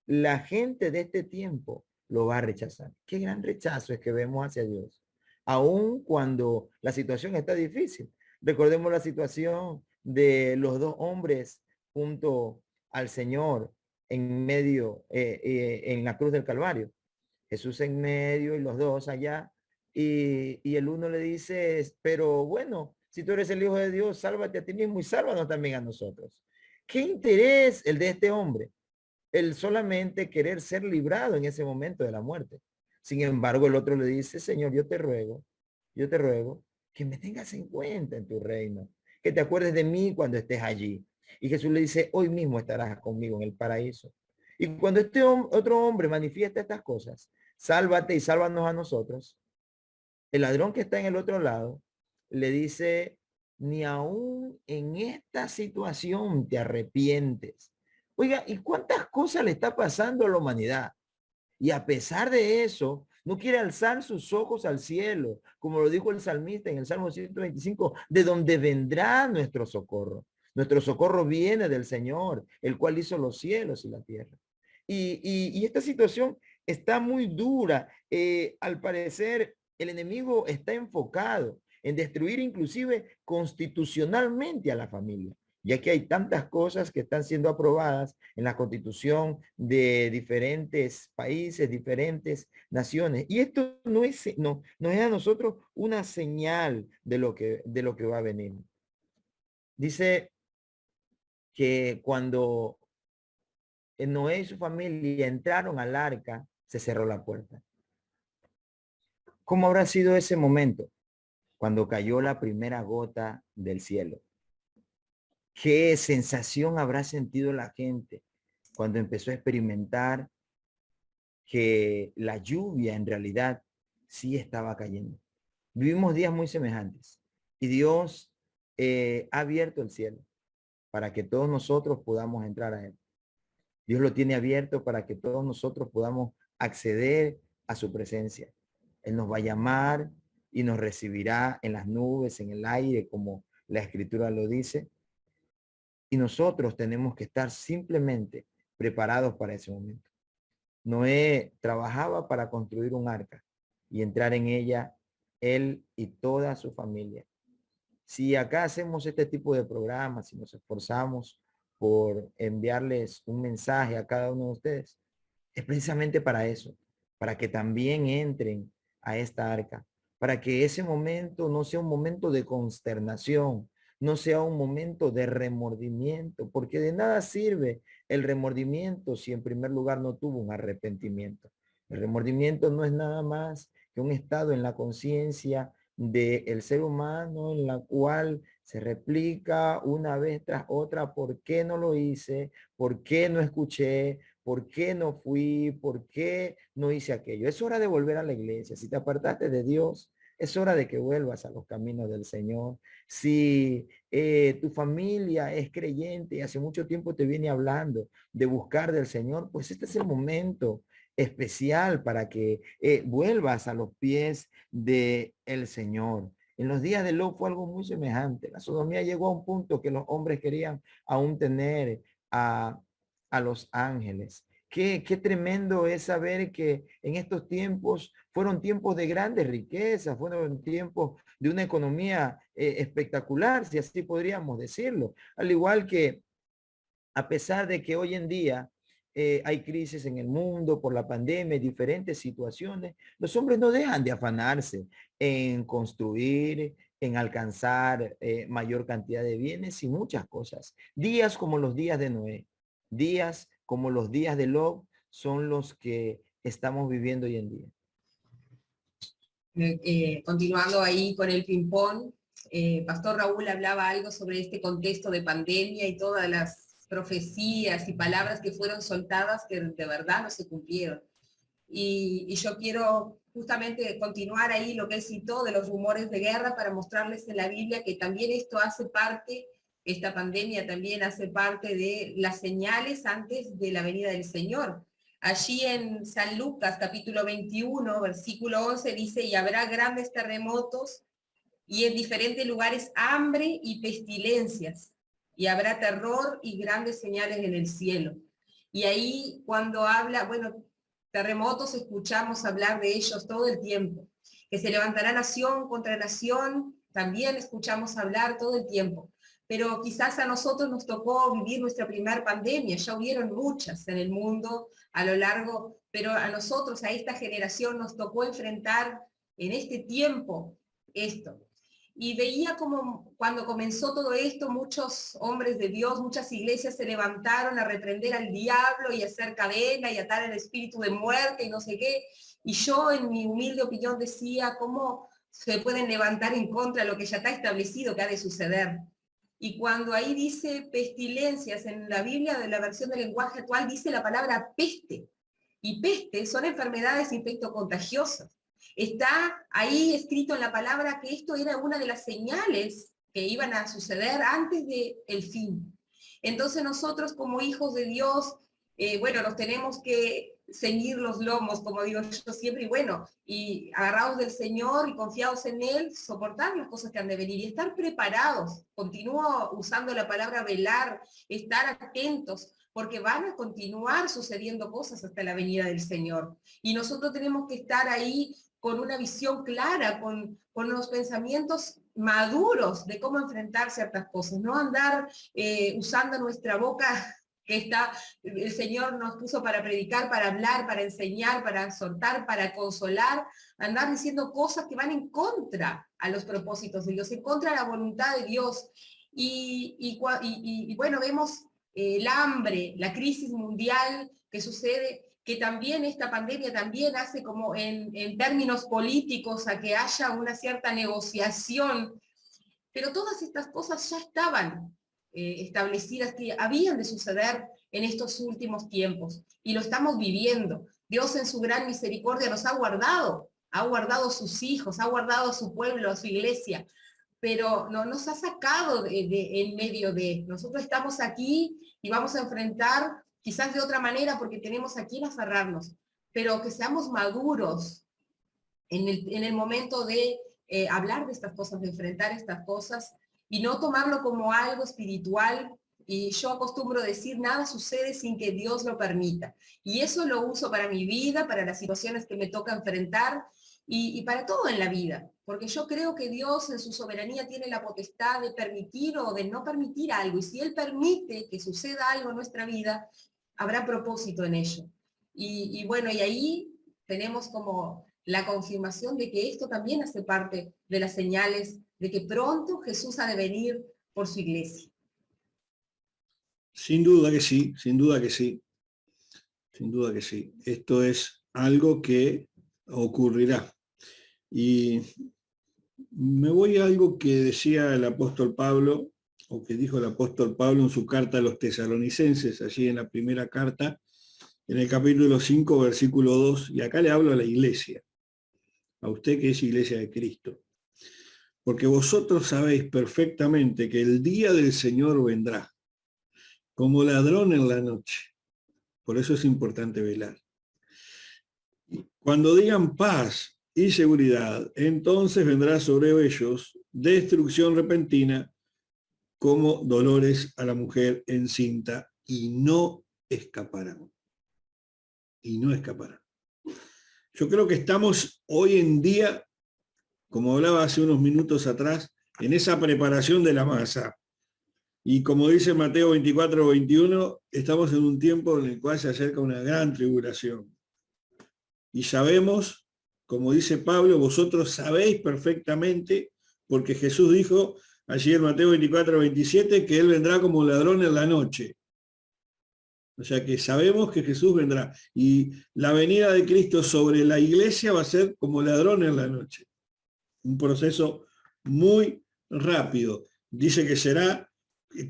Speaker 3: la gente de este tiempo lo va a rechazar. Qué gran rechazo es que vemos hacia Dios. Aun cuando la situación está difícil. Recordemos la situación de los dos hombres junto al Señor en medio, en la cruz del Calvario. Jesús en medio y los dos allá. Y el uno le dice, pero bueno, si tú eres el Hijo de Dios, sálvate a ti mismo y sálvanos también a nosotros. ¿Qué interés el de este hombre? El solamente querer ser librado en ese momento de la muerte. Sin embargo, el otro le dice, Señor, yo te ruego que me tengas en cuenta en tu reino, que te acuerdes de mí cuando estés allí. Y Jesús le dice, hoy mismo estarás conmigo en el paraíso. Y cuando este otro hombre manifiesta estas cosas, sálvate y sálvanos a nosotros, el ladrón que está en el otro lado le dice, ni aún en esta situación te arrepientes. Oiga, ¿y cuántas cosas le está pasando a la humanidad? Y a pesar de eso, no quiere alzar sus ojos al cielo, como lo dijo el salmista en el Salmo 125, de donde vendrá nuestro socorro. Nuestro socorro viene del Señor, el cual hizo los cielos y la tierra. Y esta situación está muy dura. Al parecer, el enemigo está enfocado en destruir inclusive constitucionalmente a la familia, ya que hay tantas cosas que están siendo aprobadas en la constitución de diferentes países, diferentes naciones. Y esto no es a nosotros una señal de lo que va a venir. Dice que cuando Noé y su familia entraron al arca, se cerró la puerta. ¿Cómo habrá sido ese momento cuando cayó la primera gota del cielo? ¿Qué sensación habrá sentido la gente cuando empezó a experimentar que la lluvia en realidad sí estaba cayendo? Vivimos días muy semejantes y Dios ha abierto el cielo para que todos nosotros podamos entrar a él. Dios lo tiene abierto para que todos nosotros podamos acceder a su presencia. Él nos va a llamar y nos recibirá en las nubes, en el aire, como la escritura lo dice. Y nosotros tenemos que estar simplemente preparados para ese momento. Noé trabajaba para construir un arca y entrar en ella él y toda su familia. Si acá hacemos este tipo de programas y nos esforzamos por enviarles un mensaje a cada uno de ustedes, es precisamente para eso, para que también entren a esta arca, para que ese momento no sea un momento de consternación, no sea un momento de remordimiento, porque de nada sirve el remordimiento si en primer lugar no tuvo un arrepentimiento. El remordimiento no es nada más que un estado en la conciencia del ser humano en la cual se replica una vez tras otra: ¿por qué no lo hice? ¿Por qué no escuché? ¿Por qué no fui? ¿Por qué no hice aquello? Es hora de volver a la iglesia. Si te apartaste de Dios, es hora de que vuelvas a los caminos del Señor. Si tu familia es creyente y hace mucho tiempo te viene hablando de buscar del Señor, pues este es el momento especial para que vuelvas a los pies del Señor. En los días de Lot fue algo muy semejante. La sodomía llegó a un punto que los hombres querían aún tener a, a los ángeles. Qué tremendo es saber que en estos tiempos fueron tiempos de grandes riquezas, fueron tiempos de una economía espectacular, si así podríamos decirlo. Al igual que, a pesar de que hoy en día hay crisis en el mundo por la pandemia, diferentes situaciones, los hombres no dejan de afanarse en construir, en alcanzar mayor cantidad de bienes y muchas cosas. Días como los días de Noé, días como los días de Lot son los que estamos viviendo hoy en día.
Speaker 4: Continuando ahí con el ping-pong, Pastor Raúl hablaba algo sobre este contexto de pandemia y todas las profecías y palabras que fueron soltadas que de verdad no se cumplieron. Y yo quiero justamente continuar ahí lo que él citó de los rumores de guerra para mostrarles en la Biblia que también esto hace parte, esta pandemia también hace parte de las señales antes de la venida del Señor. Allí en San Lucas, capítulo 21, versículo 11, dice: y habrá grandes terremotos y en diferentes lugares hambre y pestilencias, y habrá terror y grandes señales en el cielo. Y ahí cuando habla, bueno, terremotos escuchamos hablar de ellos todo el tiempo, que se levantará nación contra nación, también escuchamos hablar todo el tiempo. Pero quizás a nosotros nos tocó vivir nuestra primera pandemia, ya hubieron muchas en el mundo a lo largo, pero a nosotros, a esta generación, nos tocó enfrentar en este tiempo esto. Y veía como cuando comenzó todo esto, muchos hombres de Dios, muchas iglesias se levantaron a reprender al diablo y a hacer cadena y atar el espíritu de muerte y no sé qué. Y yo en mi humilde opinión decía, ¿cómo se pueden levantar en contra de lo que ya está establecido que ha de suceder? Y cuando ahí dice pestilencias, en la Biblia de la versión del lenguaje actual dice la palabra peste. Y peste son enfermedades infectocontagiosas. Está ahí escrito en la palabra que esto era una de las señales que iban a suceder antes del fin. Entonces nosotros como hijos de Dios, bueno, nos tenemos que ceñir los lomos, como digo yo siempre, y bueno, y agarrados del Señor y confiados en Él, soportar las cosas que han de venir y estar preparados. Continúo usando la palabra velar, estar atentos, porque van a continuar sucediendo cosas hasta la venida del Señor. Y nosotros tenemos que estar ahí con una visión clara, con los pensamientos maduros de cómo enfrentar ciertas cosas, no andar usando nuestra boca que el Señor nos puso para predicar, para hablar, para enseñar, para exhortar, para consolar, andar diciendo cosas que van en contra a los propósitos de Dios, en contra de la voluntad de Dios. Y bueno, vemos el hambre, la crisis mundial que sucede, que también esta pandemia también hace como en términos políticos a que haya una cierta negociación, pero todas estas cosas ya estaban establecidas, que habían de suceder en estos últimos tiempos, y lo estamos viviendo. Dios en su gran misericordia nos ha guardado sus hijos, ha guardado a su pueblo, a su iglesia, pero no nos ha sacado en medio de. Nosotros estamos aquí y vamos a enfrentar quizás de otra manera porque tenemos a quién aferrarnos, pero que seamos maduros en el momento de hablar de estas cosas, de enfrentar estas cosas, y no tomarlo como algo espiritual. Y yo acostumbro decir, nada sucede sin que Dios lo permita. Y eso lo uso para mi vida, para las situaciones que me toca enfrentar, y para todo en la vida. Porque yo creo que Dios en su soberanía tiene la potestad de permitir o de no permitir algo. Y si Él permite que suceda algo en nuestra vida, habrá propósito en ello. Y bueno, y ahí tenemos como la confirmación de que esto también hace parte de las señales de que pronto Jesús ha de venir por su iglesia.
Speaker 2: Sin duda que sí, sin duda que sí, sin duda que sí. Esto es algo que ocurrirá. Y me voy a algo que decía el apóstol Pablo, o que dijo el apóstol Pablo en su carta a los tesalonicenses, allí en la primera carta, en el capítulo 5, versículo 2, y acá le hablo a la iglesia, a usted que es iglesia de Cristo. Porque vosotros sabéis perfectamente que el día del Señor vendrá, como ladrón en la noche. Por eso es importante velar. Cuando digan paz y seguridad, entonces vendrá sobre ellos destrucción repentina como dolores a la mujer encinta y no escaparán. Y no escaparán. Yo creo que estamos hoy en día, como hablaba hace unos minutos atrás, en esa preparación de la masa. Y como dice Mateo 24, 21, estamos en un tiempo en el cual se acerca una gran tribulación. Y sabemos, como dice Pablo, vosotros sabéis perfectamente, porque Jesús dijo allí en Mateo 24, 27, que Él vendrá como ladrón en la noche. O sea que sabemos que Jesús vendrá. Y la venida de Cristo sobre la iglesia va a ser como ladrón en la noche. Un proceso muy rápido. Dice que será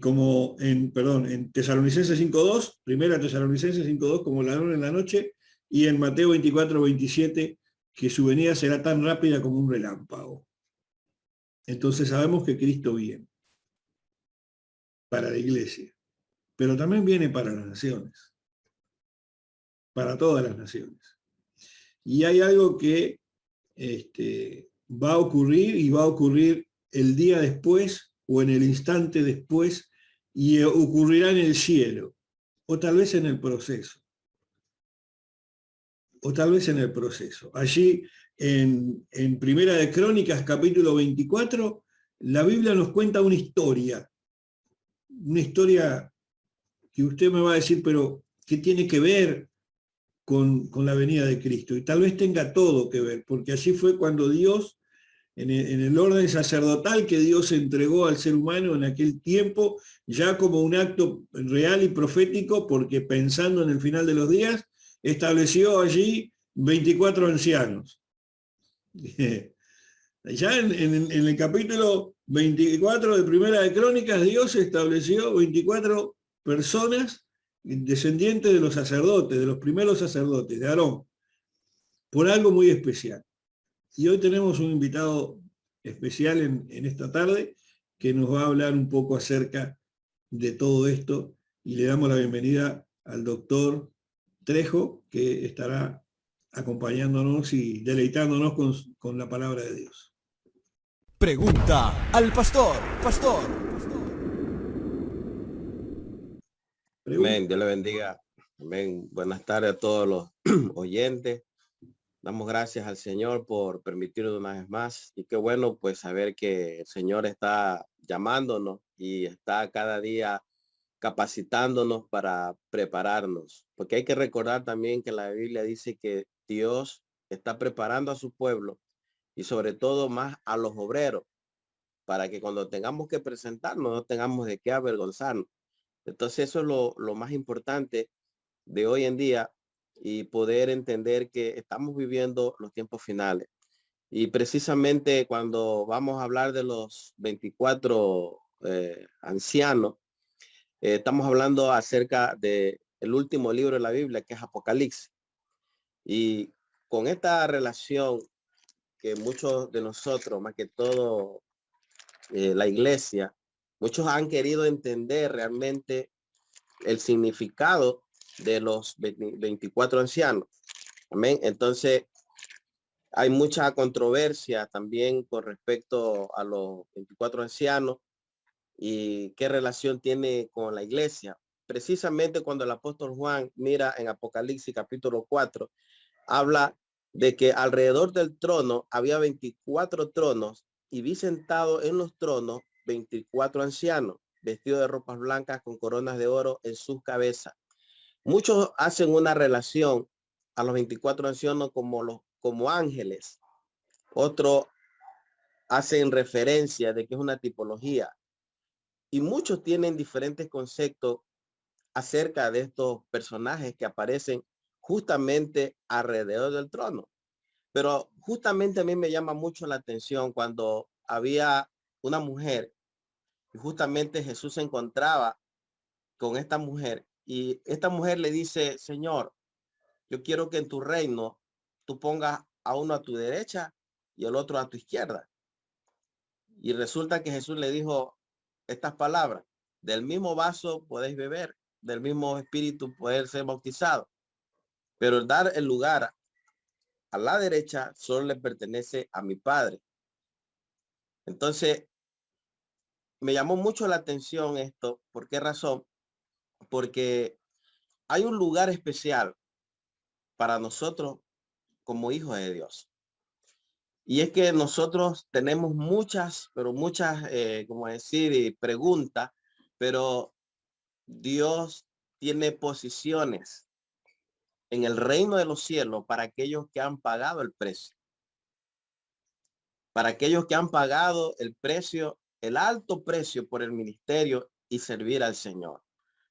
Speaker 2: como en Tesalonicenses 5.2, primera Tesalonicenses 5.2, como ladrón en la noche, y en Mateo 24, 27, que su venida será tan rápida como un relámpago. Entonces sabemos que Cristo viene para la iglesia, pero también viene para las naciones, para todas las naciones. Y hay algo que va a ocurrir, y va a ocurrir el día después o en el instante después, y ocurrirá en el cielo, o tal vez en el proceso. O tal vez en el proceso. Allí en Primera de Crónicas, capítulo 24, la Biblia nos cuenta una historia que usted me va a decir, pero ¿qué tiene que ver con la venida de Cristo? Y tal vez tenga todo que ver, porque así fue cuando Dios, en el orden sacerdotal que Dios entregó al ser humano en aquel tiempo, ya como un acto real y profético, porque pensando en el final de los días, estableció allí 24 ancianos. Ya en el capítulo 24 de Primera de Crónicas, Dios estableció 24 personas descendientes de los sacerdotes, de los primeros sacerdotes, de Aarón, por algo muy especial. Y hoy tenemos un invitado especial en esta tarde que nos va a hablar un poco acerca de todo esto, y le damos la bienvenida al doctor Trejo, que estará acompañándonos y deleitándonos con la palabra de Dios.
Speaker 1: Pregunta al pastor.
Speaker 6: Amén, Dios le bendiga. Amén. Buenas tardes a todos los oyentes. Damos gracias al Señor por permitirnos una vez más. Y qué bueno pues saber que el Señor está llamándonos y está cada día capacitándonos para prepararnos. Porque hay que recordar también que la Biblia dice que Dios está preparando a su pueblo y sobre todo más a los obreros, para que cuando tengamos que presentarnos no tengamos de qué avergonzarnos. Entonces eso es lo más importante de hoy en día, y poder entender que estamos viviendo los tiempos finales. Y precisamente cuando vamos a hablar de los 24 ancianos, estamos hablando acerca del último libro de la Biblia, que es Apocalipsis. Y con esta relación que muchos de nosotros, más que todo la iglesia, muchos han querido entender realmente el significado de los 24 ancianos. Amén. Entonces, hay mucha controversia también con respecto a los 24 ancianos y qué relación tiene con la iglesia. Precisamente cuando el apóstol Juan mira en Apocalipsis capítulo 4, habla de que alrededor del trono había 24 tronos, y vi sentado en los tronos 24 ancianos, vestidos de ropas blancas con coronas de oro en sus cabezas. Muchos hacen una relación a los 24 ancianos como como ángeles. Otro hacen referencia de que es una tipología. Y muchos tienen diferentes conceptos acerca de estos personajes que aparecen justamente alrededor del trono. Pero justamente a mí me llama mucho la atención cuando había una mujer y justamente Jesús se encontraba con esta mujer y esta mujer le dice, Señor, yo quiero que en tu reino tú pongas a uno a tu derecha y el otro a tu izquierda. Y resulta que Jesús le dijo estas palabras, del mismo vaso podéis beber, del mismo espíritu podéis ser bautizado, pero el dar el lugar a la derecha solo le pertenece a mi Padre. Entonces, me llamó mucho la atención esto. ¿Por qué razón? Porque hay un lugar especial para nosotros como hijos de Dios. Y es que nosotros tenemos muchas, pero muchas, como decir, preguntas, pero Dios tiene posiciones en el reino de los cielos para aquellos que han pagado el precio. Para aquellos que han pagado el precio, el alto precio por el ministerio y servir al Señor.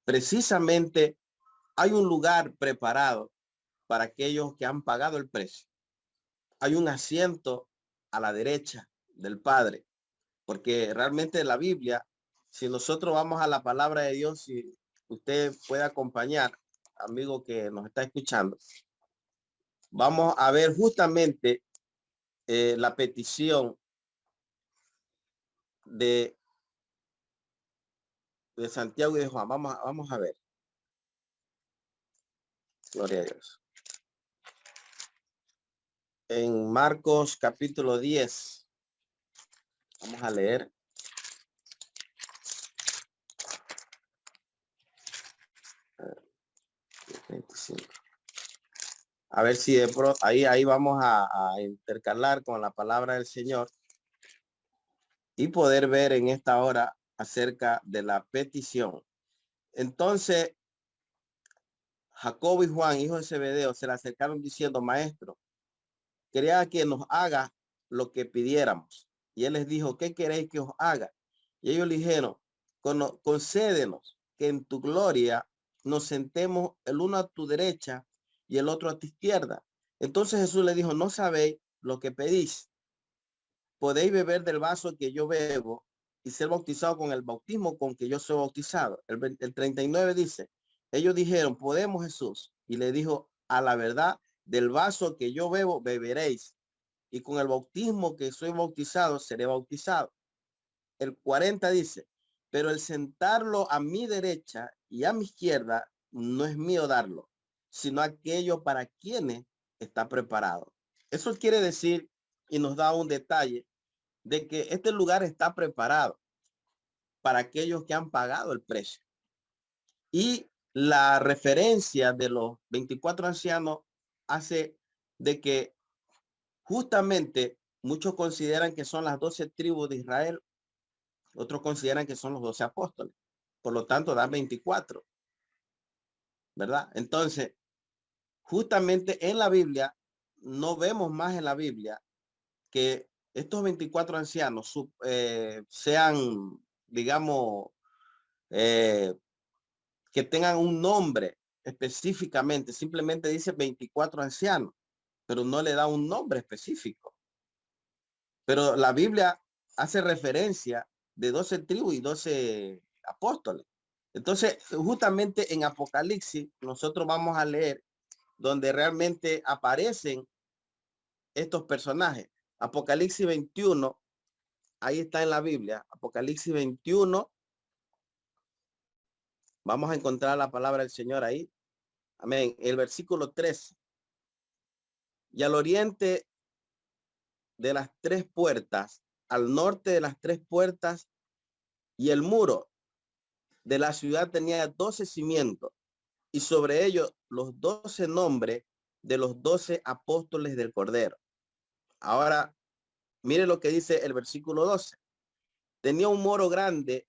Speaker 6: Precisamente hay un lugar preparado para aquellos que han pagado el precio. Hay un asiento a la derecha del Padre, porque realmente la Biblia, si nosotros vamos a la palabra de Dios, si usted puede acompañar, amigo que nos está escuchando, vamos a ver justamente la petición de Santiago y de Juan. Vamos a ver. Gloria a Dios. En Marcos capítulo 10. Vamos a leer. A ver si de pronto ahí vamos a intercalar con la palabra del Señor y poder ver en esta hora acerca de la petición. Entonces, Jacobo y Juan, hijos de Zebedeo, se le acercaron diciendo, Maestro, quería que nos haga lo que pidiéramos. Y él les dijo, ¿qué queréis que os haga? Y ellos le dijeron, concédenos que en tu gloria nos sentemos el uno a tu derecha y el otro a tu izquierda. Entonces Jesús le dijo, no sabéis lo que pedís. Podéis beber del vaso que yo bebo y ser bautizado con el bautismo con que yo soy bautizado. El 39 dice, ellos dijeron, podemos, Jesús. Y le dijo, a la verdad, del vaso que yo bebo, beberéis. Y con el bautismo que soy bautizado, seré bautizado. El 40 dice, pero el sentarlo a mi derecha y a mi izquierda no es mío darlo, sino aquello para quienes está preparado. Eso quiere decir, y nos da un detalle, de que este lugar está preparado para aquellos que han pagado el precio. Y la referencia de los 24 ancianos hace de que justamente muchos consideran que son las 12 tribus de Israel, otros consideran que son los 12 apóstoles. Por lo tanto, dan 24, ¿verdad? Entonces, justamente en la Biblia, no vemos más en la Biblia que estos 24 ancianos sean, digamos, que tengan un nombre específicamente. Simplemente dice 24 ancianos, pero no le da un nombre específico. Pero la Biblia hace referencia de 12 tribus y 12 apóstoles. Entonces, justamente en Apocalipsis, nosotros vamos a leer donde realmente aparecen estos personajes. Apocalipsis 21, ahí está en la Biblia. Apocalipsis 21. Vamos a encontrar la palabra del Señor ahí. Amén. El versículo 13. Y al oriente de las 3 puertas, al norte de las 3 puertas, y el muro de la ciudad tenía 12 cimientos, y sobre ellos los 12 nombres de los 12 apóstoles del Cordero. Ahora, mire lo que dice el versículo 12. Tenía un muro grande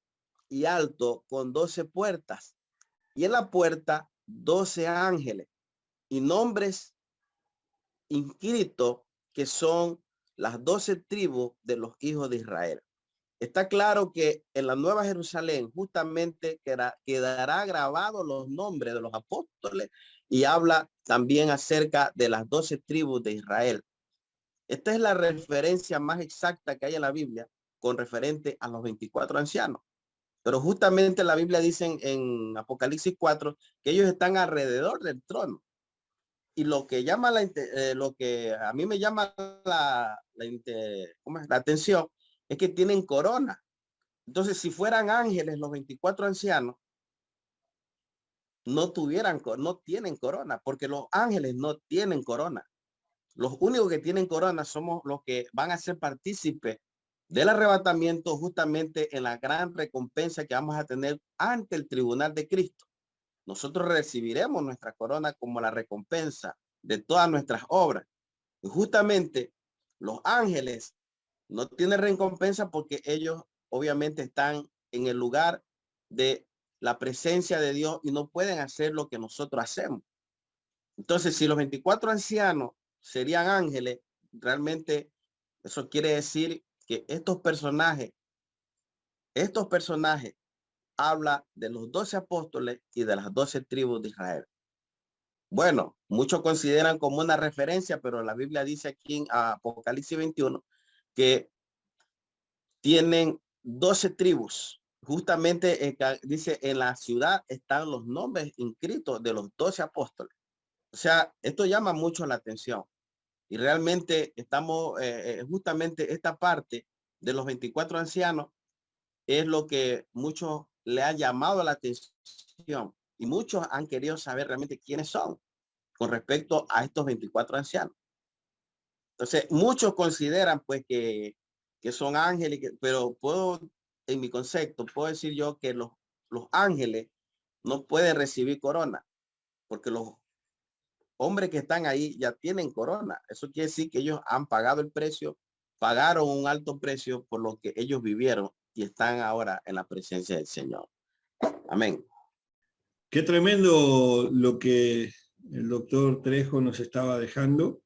Speaker 6: y alto con 12 puertas, y en la puerta 12 ángeles, y nombres inscrito que son las 12 tribus de los hijos de Israel. Está claro que en la Nueva Jerusalén justamente quedará grabado los nombres de los apóstoles y habla también acerca de las 12 tribus de Israel. Esta es la referencia más exacta que hay en la Biblia con referente a los 24 ancianos. Pero justamente la Biblia dice en Apocalipsis 4 que ellos están alrededor del trono. Y lo que llama lo que a mí me llama la atención es que tienen corona. Entonces, si fueran ángeles los 24 ancianos, no tienen corona, porque los ángeles no tienen corona. Los únicos que tienen corona somos los que van a ser partícipes del arrebatamiento justamente en la gran recompensa que vamos a tener ante el tribunal de Cristo. Nosotros recibiremos nuestra corona como la recompensa de todas nuestras obras. Y justamente los ángeles no tienen recompensa porque ellos obviamente están en el lugar de la presencia de Dios y no pueden hacer lo que nosotros hacemos. Entonces, si los 24 ancianos serían ángeles, realmente eso quiere decir que estos personajes habla de los 12 apóstoles y de las 12 tribus de Israel. Bueno, muchos consideran como una referencia, pero la Biblia dice aquí en Apocalipsis 21 que tienen 12 tribus. Justamente dice en la ciudad están los nombres inscritos de los 12 apóstoles. O sea, esto llama mucho la atención. Y realmente estamos, justamente esta parte de los 24 ancianos es lo que muchos le ha llamado la atención. Y muchos han querido saber realmente quiénes son con respecto a estos 24 ancianos. Entonces, muchos consideran pues que son ángeles, pero en mi concepto, puedo decir yo que los ángeles no pueden recibir corona, porque los hombres que están ahí ya tienen corona. Eso quiere decir que ellos han pagado el precio, pagaron un alto precio por lo que ellos vivieron y están ahora en la presencia del Señor. Amén.
Speaker 2: Qué tremendo lo que el doctor Trejo nos estaba dejando.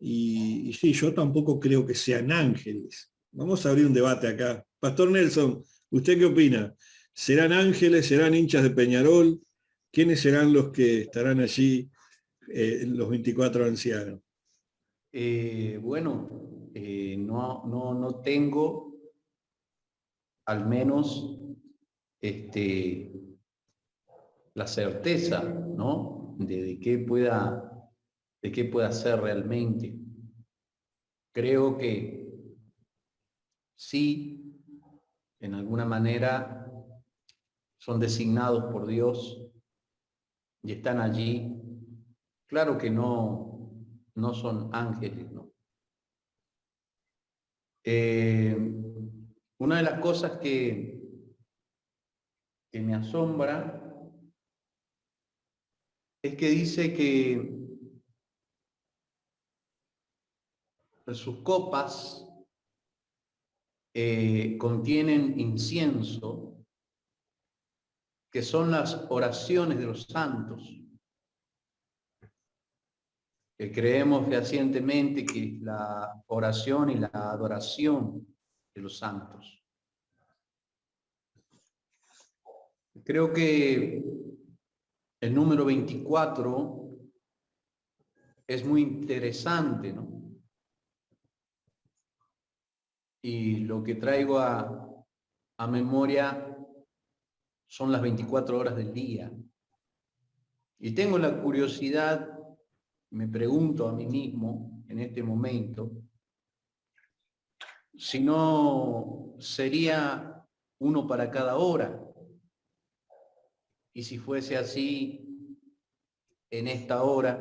Speaker 2: Y sí, yo tampoco creo que sean ángeles. Vamos a abrir un debate acá. Pastor Nelson, ¿usted qué opina? ¿Serán ángeles? ¿Serán hinchas de Peñarol? ¿Quiénes serán los que estarán allí, los 24 ancianos?
Speaker 5: Bueno, no tengo al menos la certeza, ¿no? De qué pueda ser realmente. Creo que sí, en alguna manera son designados por Dios y están allí. Claro que no son ángeles, ¿no? Una de las cosas que me asombra es que dice que sus copas contienen incienso, que son las oraciones de los santos, que creemos fehacientemente que es la oración y la adoración de los santos. Creo que el número 24 es muy interesante, ¿no? Y lo que traigo a memoria son las 24 horas del día. Y tengo la curiosidad, me pregunto a mí mismo en este momento, si no sería uno para cada hora. Y si fuese así, en esta hora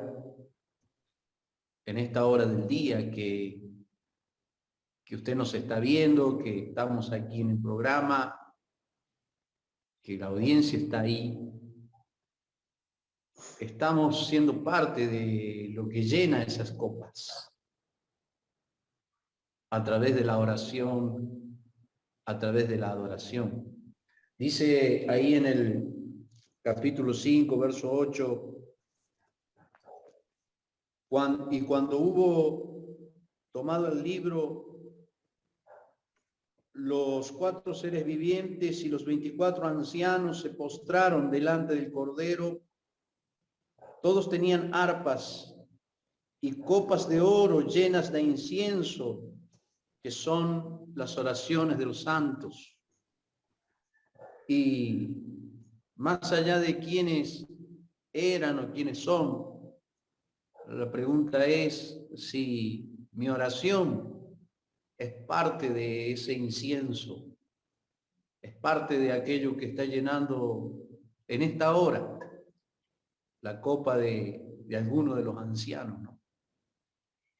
Speaker 5: del día que usted nos está viendo, que estamos aquí en el programa, que la audiencia está ahí, estamos siendo parte de lo que llena esas copas, a través de la oración, a través de la adoración. Dice ahí en el capítulo 5, verso 8, Cuando hubo tomado el libro, los 4 seres vivientes y los 24 ancianos se postraron delante del Cordero. Todos tenían arpas y copas de oro llenas de incienso, que son las oraciones de los santos. Y más allá de quiénes eran o quiénes son, la pregunta es si mi oración es parte de ese incienso, es parte de aquello que está llenando en esta hora la copa de alguno de los ancianos, ¿no?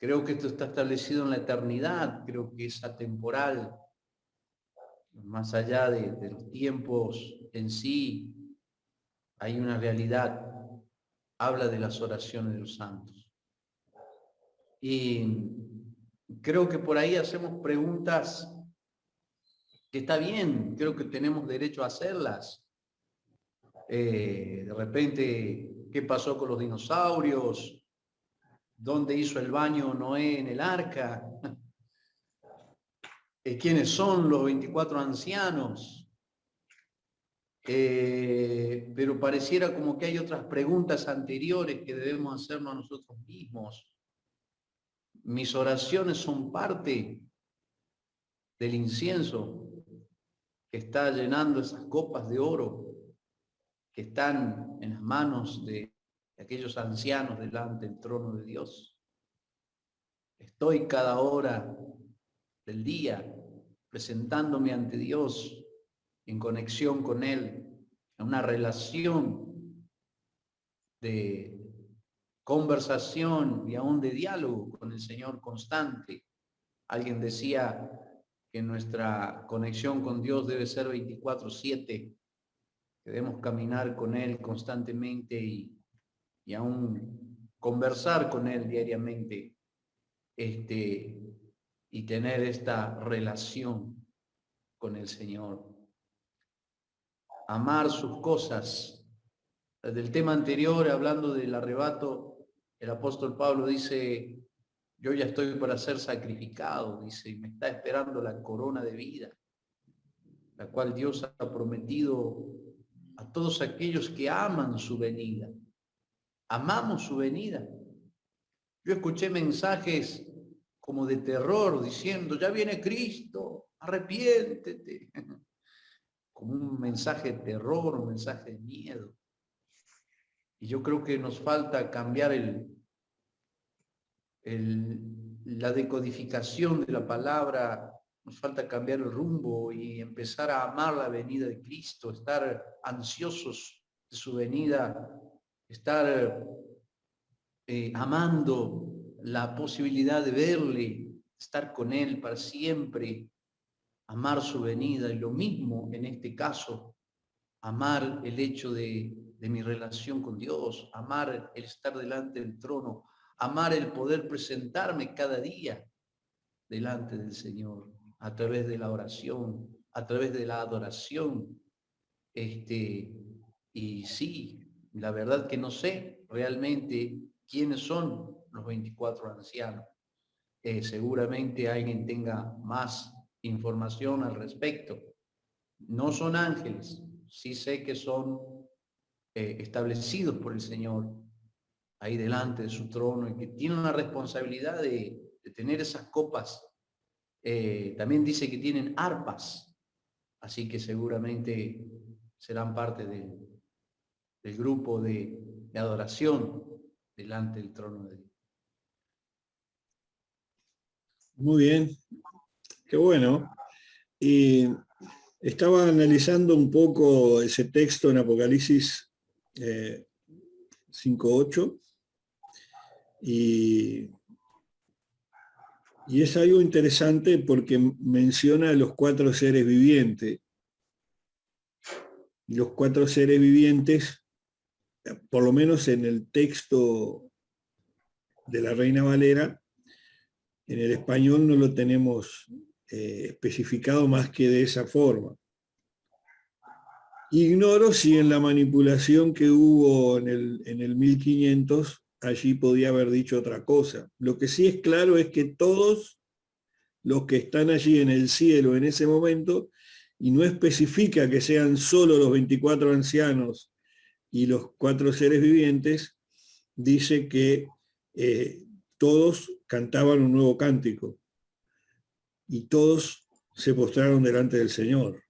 Speaker 5: Creo que esto está establecido en la eternidad, creo que es atemporal, más allá de los tiempos en sí, hay una realidad, habla de las oraciones de los santos. Y creo que por ahí hacemos preguntas que está bien, creo que tenemos derecho a hacerlas. De repente, ¿qué pasó con los dinosaurios? ¿Dónde hizo el baño Noé en el arca? ¿Quiénes son los 24 ancianos? Pero pareciera como que hay otras preguntas anteriores que debemos hacernos a nosotros mismos. Mis oraciones son parte del incienso que está llenando esas copas de oro que están en las manos de aquellos ancianos delante del trono de Dios. Estoy cada hora del día presentándome ante Dios en conexión con Él, en una relación de conversación y aún de diálogo con el Señor constante. Alguien decía que nuestra conexión con Dios debe ser 24/7, que debemos caminar con Él constantemente y aún conversar con Él diariamente, y tener esta relación con el Señor. Amar sus cosas. Del tema anterior, hablando del arrebato, el apóstol Pablo dice, yo ya estoy para ser sacrificado, dice, y me está esperando la corona de vida, la cual Dios ha prometido a todos aquellos que aman su venida. Amamos su venida. Yo escuché mensajes como de terror diciendo, ya viene Cristo, arrepiéntete. Como un mensaje de terror, un mensaje de miedo. Y yo creo que nos falta cambiar la decodificación de la palabra, nos falta cambiar el rumbo y empezar a amar la venida de Cristo, estar ansiosos de su venida, estar amando la posibilidad de verle, estar con Él para siempre, amar su venida. Y lo mismo en este caso, amar el hecho de mi relación con Dios, amar el estar delante del trono, amar el poder presentarme cada día delante del Señor, a través de la oración, a través de la adoración. Y sí, la verdad que no sé realmente quiénes son los 24 ancianos. Seguramente alguien tenga más información al respecto. No son ángeles, sí sé que son establecidos por el Señor ahí delante de su trono y que tienen la responsabilidad de tener esas copas. También dice que tienen arpas, así que seguramente serán parte del grupo de adoración delante del trono de Dios.
Speaker 2: Muy bien, qué bueno. Y estaba analizando un poco ese texto en Apocalipsis 5:8 y es algo interesante porque menciona a los 4 seres vivientes. Y los 4 seres vivientes, por lo menos en el texto de la Reina Valera, en el español no lo tenemos especificado más que de esa forma. Ignoro si en la manipulación que hubo en el 1500 allí podía haber dicho otra cosa. Lo que sí es claro es que todos los que están allí en el cielo en ese momento, y no especifica que sean solo los 24 ancianos y los 4 seres vivientes, dice que todos cantaban un nuevo cántico y todos se postraron delante del Señor.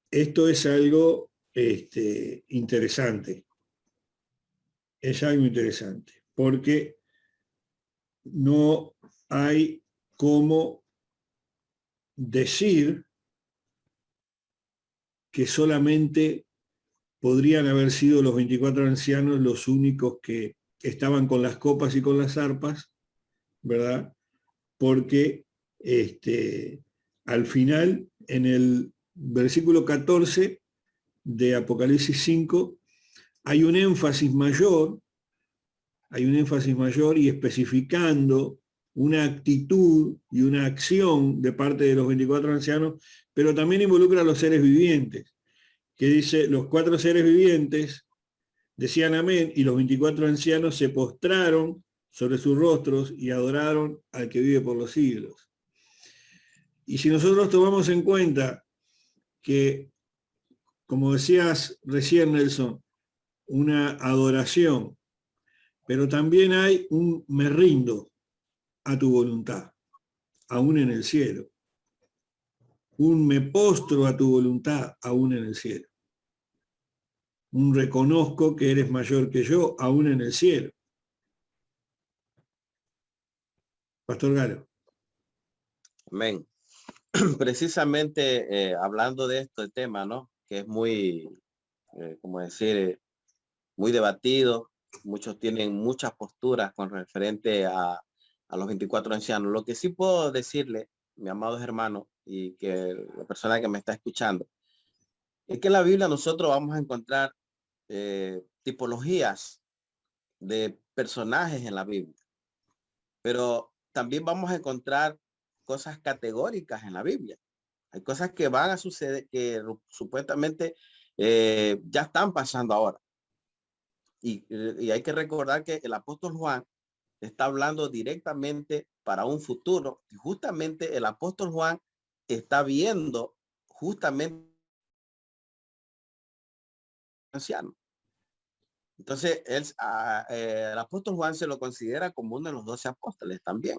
Speaker 2: Esto es algo interesante. Es algo interesante, porque no hay cómo decir que solamente podrían haber sido los 24 ancianos los únicos que estaban con las copas y con las arpas, ¿verdad? Porque al final, en el versículo 14 de Apocalipsis 5, hay un énfasis mayor y especificando una actitud y una acción de parte de los 24 ancianos, pero también involucra a los seres vivientes, que dice, los 4 seres vivientes decían amén, y los 24 ancianos se postraron sobre sus rostros y adoraron al que vive por los siglos. Y si nosotros tomamos en cuenta que, como decías recién, Nelson, una adoración, pero también hay un me rindo a tu voluntad, aún en el cielo. Un me postro a tu voluntad, aún en el cielo. Un reconozco que eres mayor que yo, aún en el cielo. Pastor Galo.
Speaker 6: Amén. Precisamente hablando de este tema, ¿no? Que es muy, como decir, muy debatido. Muchos tienen muchas posturas con referente a los 24 ancianos. Lo que sí puedo decirle, mi amados hermanos, y que la persona que me está escuchando, es que en la Biblia nosotros vamos a encontrar tipologías de personajes en la Biblia, pero también vamos a encontrar cosas categóricas en la Biblia. Hay cosas que van a suceder, que supuestamente ya están pasando ahora. Y hay que recordar que el apóstol Juan está hablando directamente para un futuro, y justamente el apóstol Juan está viendo justamente anciano. Entonces, el apóstol Juan se lo considera como uno de los 12 apóstoles también.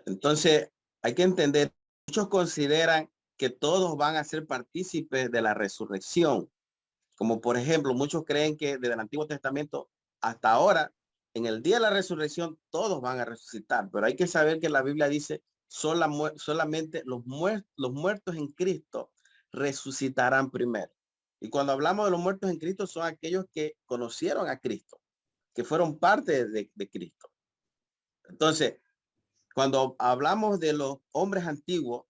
Speaker 6: Entonces, hay que entender, muchos consideran que todos van a ser partícipes de la resurrección. Como por ejemplo, muchos creen que desde el Antiguo Testamento hasta ahora, en el día de la resurrección, todos van a resucitar. Pero hay que saber que la Biblia dice, solamente los muertos en Cristo resucitarán primero. Y cuando hablamos de los muertos en Cristo, son aquellos que conocieron a Cristo, que fueron parte de Cristo. Entonces, cuando hablamos de los hombres antiguos,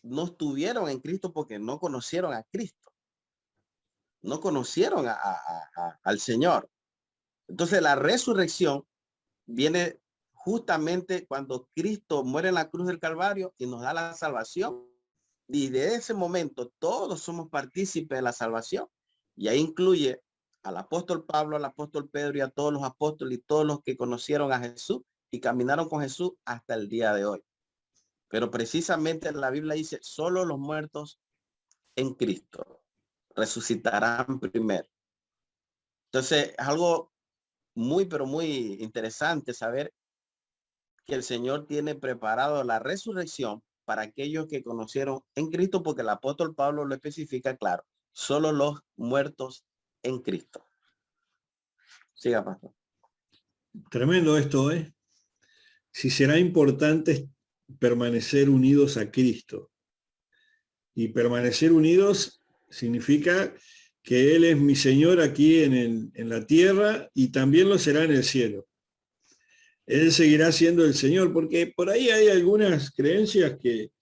Speaker 6: no estuvieron en Cristo porque no conocieron a Cristo. No conocieron al Señor. Entonces, la resurrección viene justamente cuando Cristo muere en la cruz del Calvario y nos da la salvación. Y de ese momento todos somos partícipes de la salvación. Y ahí incluye al apóstol Pablo, al apóstol Pedro y a todos los apóstoles y todos los que conocieron a Jesús y caminaron con Jesús hasta el día de hoy. Pero precisamente la Biblia dice, solo los muertos en Cristo resucitarán primero. Entonces, es algo muy, pero muy interesante saber que el Señor tiene preparado la resurrección para aquellos que conocieron en Cristo, porque el apóstol Pablo lo especifica claro, solo los muertos en Cristo. Siga, pastor.
Speaker 2: Tremendo esto, ¿eh? Si será importante permanecer unidos a Cristo. Y permanecer unidos significa que Él es mi Señor aquí en la tierra y también lo será en el cielo. Él seguirá siendo el Señor, porque por ahí hay algunas creencias que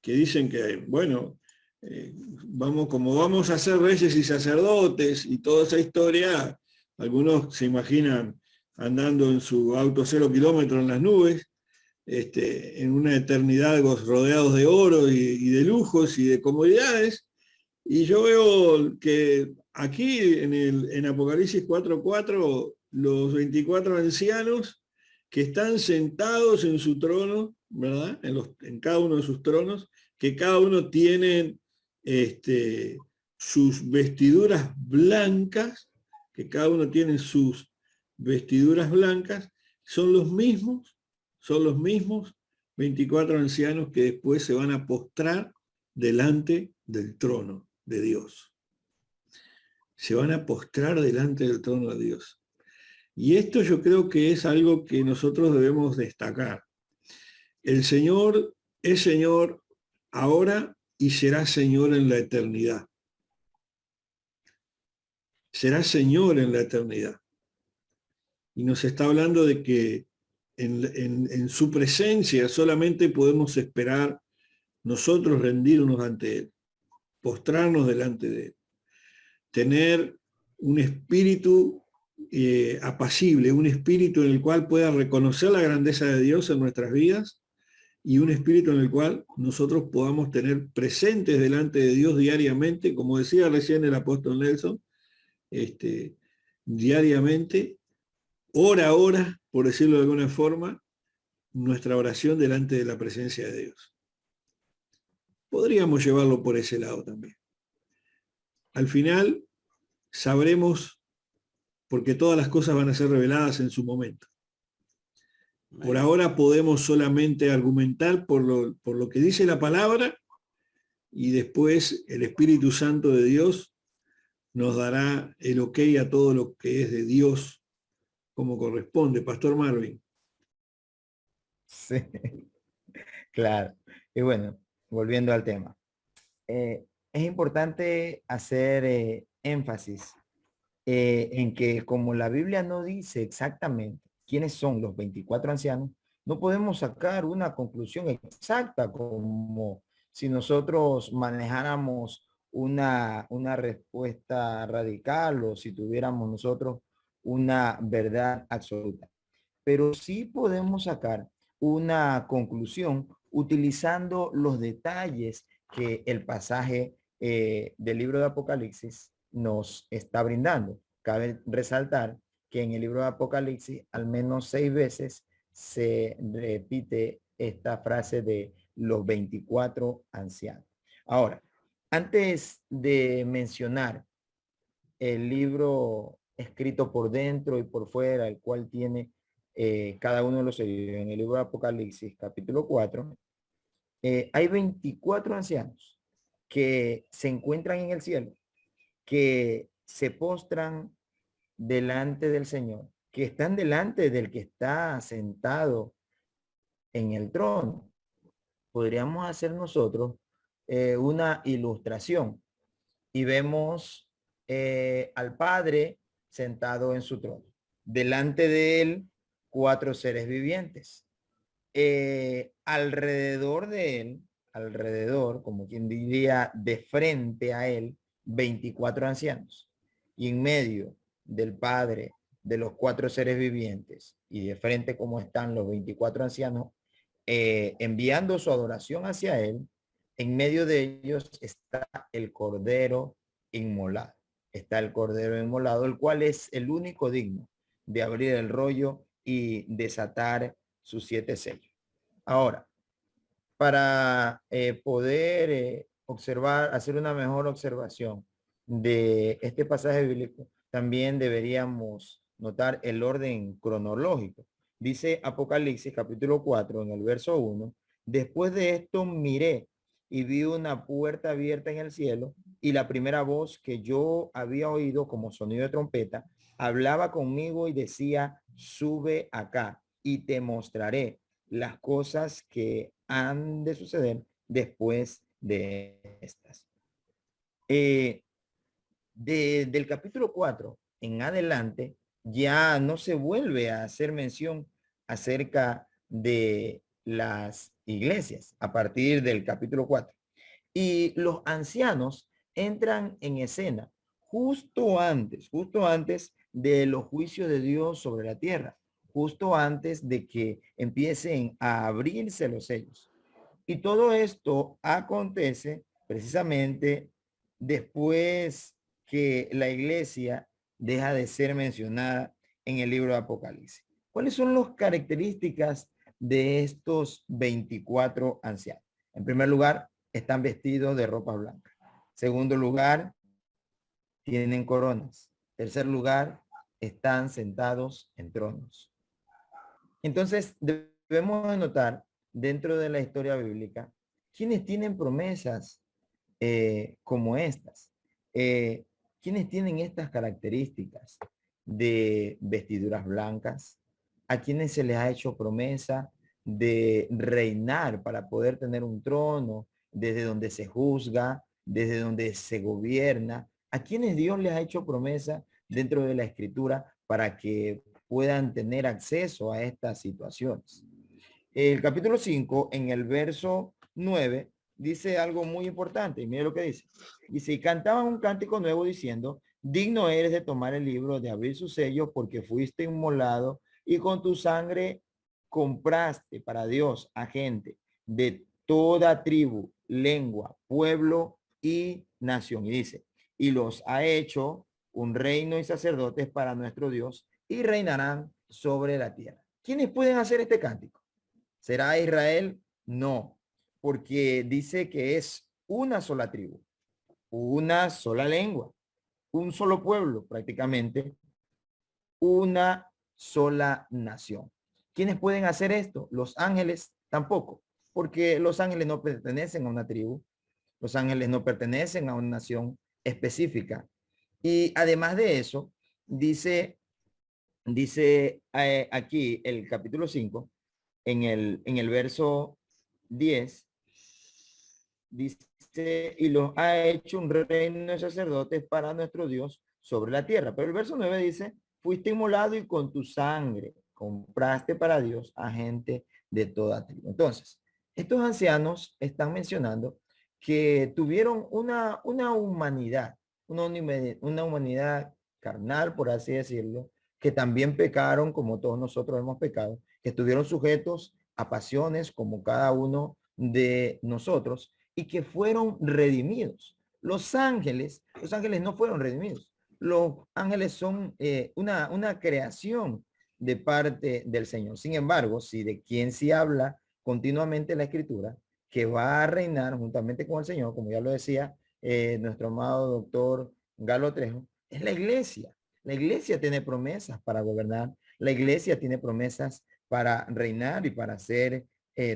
Speaker 2: dicen que, bueno, como vamos a ser reyes y sacerdotes y toda esa historia, algunos se imaginan andando en su auto 0 kilómetros en las nubes, en una eternidad rodeados de oro y de lujos y de comodidades, Y yo veo que aquí en Apocalipsis 4:4, los 24 ancianos que están sentados en su trono, ¿verdad? En cada uno de sus tronos, que cada uno tiene sus vestiduras blancas, que cada uno tiene sus vestiduras blancas, son los mismos 24 ancianos que después se van a postrar delante del trono de Dios. Se van a postrar delante del trono de Dios. Y esto yo creo que es algo que nosotros debemos destacar. El Señor es Señor ahora y será Señor en la eternidad. Será Señor en la eternidad. Y nos está hablando de que en su presencia solamente podemos esperar nosotros rendirnos ante Él, postrarnos delante de Él, tener un espíritu apacible, un espíritu en el cual pueda reconocer la grandeza de Dios en nuestras vidas y un espíritu en el cual nosotros podamos tener presentes delante de Dios diariamente, como decía recién el apóstol Nelson, diariamente, hora a hora, por decirlo de alguna forma, nuestra oración delante de la presencia de Dios. Podríamos llevarlo por ese lado también. Al final sabremos, porque todas las cosas van a ser reveladas en su momento. Por ahora podemos solamente argumentar por lo que dice la palabra, y después el Espíritu Santo de Dios nos dará el ok a todo lo que es de Dios como corresponde. Pastor Marvin.
Speaker 3: Sí, claro. Y bueno, volviendo al tema. Es importante hacer énfasis en que como la Biblia no dice exactamente quiénes son los 24 ancianos, no podemos sacar una conclusión exacta como si nosotros manejáramos una respuesta radical o si tuviéramos nosotros una verdad absoluta. Pero sí podemos sacar una conclusión utilizando los detalles que el pasaje del libro de Apocalipsis nos está brindando. Cabe resaltar que en el libro de Apocalipsis al menos 6 veces se repite esta frase de los 24 ancianos. Ahora, antes de mencionar el libro escrito por dentro y por fuera, el cual tiene cada uno de los sellos, en el libro de Apocalipsis, capítulo 4, hay 24 ancianos que se encuentran en el cielo, que se postran delante del Señor, que están delante del que está sentado en el trono. Podríamos hacer nosotros una ilustración y vemos al Padre sentado en su trono. Delante de él, 4 seres vivientes. Alrededor de él, como quien diría, de frente a él, 24 ancianos. Y en medio del Padre, de los 4 seres vivientes, y de frente como están los 24 ancianos, enviando su adoración hacia él, en medio de ellos está el Cordero inmolado. Está el Cordero inmolado, el cual es el único digno de abrir el rollo y desatar sus 7 sellos. Ahora, para poder observar, hacer una mejor observación de este pasaje bíblico, también deberíamos notar el orden cronológico. Dice Apocalipsis capítulo 4 en el verso 1, después de esto miré y vi una puerta abierta en el cielo y la primera voz que yo había oído como sonido de trompeta hablaba conmigo y decía, sube acá y te mostraré las cosas que han de suceder después de estas. Del capítulo 4 en adelante ya no se vuelve a hacer mención acerca de las iglesias a partir del capítulo 4. Y los ancianos entran en escena justo antes de los juicios de Dios sobre la tierra, justo antes de que empiecen a abrirse los sellos. Y todo esto acontece precisamente después que la iglesia deja de ser mencionada en el libro de Apocalipsis. ¿Cuáles son las características de estos 24 ancianos? En primer lugar, están vestidos de ropa blanca. Segundo lugar, tienen coronas. Tercer lugar, están sentados en tronos. Entonces, debemos notar dentro de la historia bíblica quienes tienen promesas como estas, quienes tienen estas características de vestiduras blancas, a quienes se les ha hecho promesa de reinar para poder tener un trono desde donde se juzga, desde donde se gobierna, a quienes Dios les ha hecho promesa dentro de la escritura para que puedan tener acceso a estas situaciones. El capítulo 5, en el verso 9, dice algo muy importante. Y mire lo que dice. Dice, y cantaban un cántico nuevo diciendo, digno eres de tomar el libro, de abrir sus sellos, porque fuiste inmolado y con tu sangre compraste para Dios a gente de toda tribu, lengua, pueblo y nación. Y dice, y los ha hecho un reino y sacerdotes para nuestro Dios y reinarán sobre la tierra. ¿Quiénes pueden hacer este cántico? ¿Será Israel? No, porque dice que es una sola tribu, una sola lengua, un solo pueblo prácticamente, una sola nación. ¿Quiénes pueden hacer esto? Los ángeles tampoco, porque los ángeles no pertenecen a una tribu, los ángeles no pertenecen a una nación específica. Y además de eso, dice aquí el capítulo 5, en el verso 10, dice, y los ha hecho un reino de sacerdotes para nuestro Dios sobre la tierra. Pero el verso 9 dice, fuiste inmolado y con tu sangre compraste para Dios a gente de toda tribu. Entonces, estos ancianos están mencionando que tuvieron una humanidad, una humanidad carnal, por así decirlo, que también pecaron como todos nosotros hemos pecado, que estuvieron sujetos a pasiones como cada uno de nosotros y que fueron redimidos. Los ángeles no fueron redimidos. Los ángeles son una creación de parte del Señor. Sin embargo, si de quien se habla continuamente la Escritura, que va a reinar juntamente con el Señor, como ya lo decía nuestro amado doctor Galo Trejo, es la iglesia. La iglesia tiene promesas para gobernar. La iglesia tiene promesas para reinar y para hacer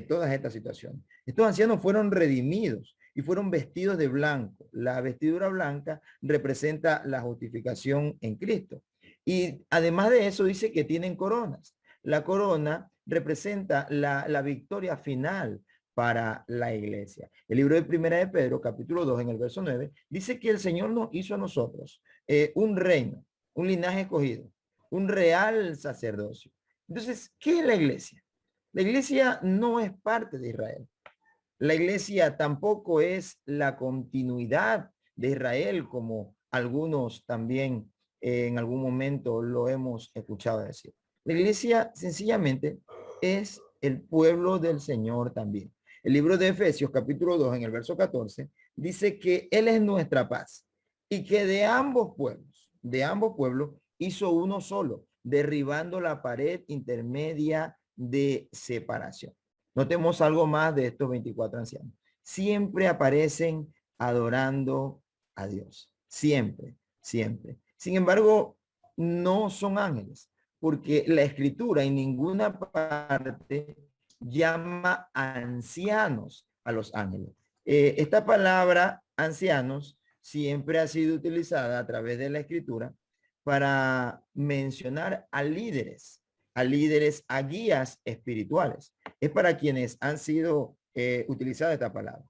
Speaker 3: todas estas situaciones. Estos ancianos fueron redimidos y fueron vestidos de blanco. La vestidura blanca representa la justificación en Cristo. Y además de eso dice que tienen coronas. La corona representa la victoria final para la iglesia. El libro de Primera de Pedro, capítulo 2, en el verso 9, dice que el Señor nos hizo a nosotros un reino, un linaje escogido, un real sacerdocio. Entonces, ¿qué es la iglesia? La iglesia no es parte de Israel. La iglesia tampoco es la continuidad de Israel, como algunos también en algún momento lo hemos escuchado decir. La iglesia sencillamente es el pueblo del Señor también. El libro de Efesios, capítulo 2, en el verso 14, dice que Él es nuestra paz y que de ambos pueblos, hizo uno solo, derribando la pared intermedia de separación. Notemos algo más de estos 24 ancianos. Siempre aparecen adorando a Dios. Siempre, siempre. Sin embargo, no son ángeles, porque la Escritura en ninguna parte llama ancianos a los ángeles. Esta palabra ancianos siempre ha sido utilizada a través de la Escritura para mencionar a líderes, a guías espirituales. Es para quienes han sido utilizada esta palabra.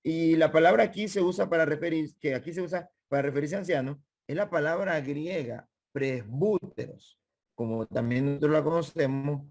Speaker 3: Y la palabra aquí se usa para referirse a ancianos, es la palabra griega presbúteros, como también nosotros la conocemos,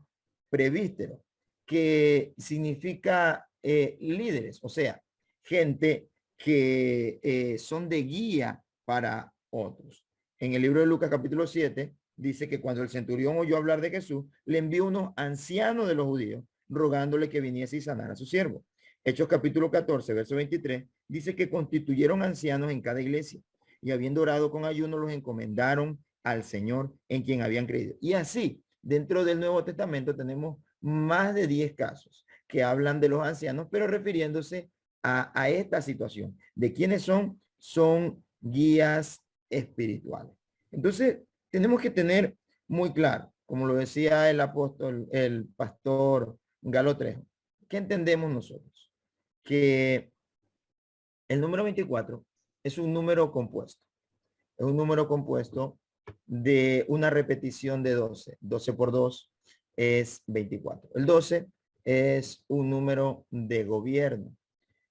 Speaker 3: prevístero, que significa líderes, o sea, gente que son de guía para otros. En el libro de Lucas capítulo 7 dice que cuando el centurión oyó hablar de Jesús, le envió unos ancianos de los judíos rogándole que viniese y sanara a su siervo. Hechos capítulo 14, verso 23, dice que constituyeron ancianos en cada iglesia y habiendo orado con ayuno los encomendaron al Señor en quien habían creído. Y así, dentro del Nuevo Testamento tenemos más de 10 casos que hablan de los ancianos, pero refiriéndose a esta situación. ¿De quiénes son? Son guías espirituales. Entonces, tenemos que tener muy claro, como lo decía el apóstol, el pastor Galo Trejo, ¿qué entendemos nosotros? Que el número 24 es un número compuesto. Es un número compuesto de una repetición de 12. 12 por 2 es 24. El 12 es un número de gobierno.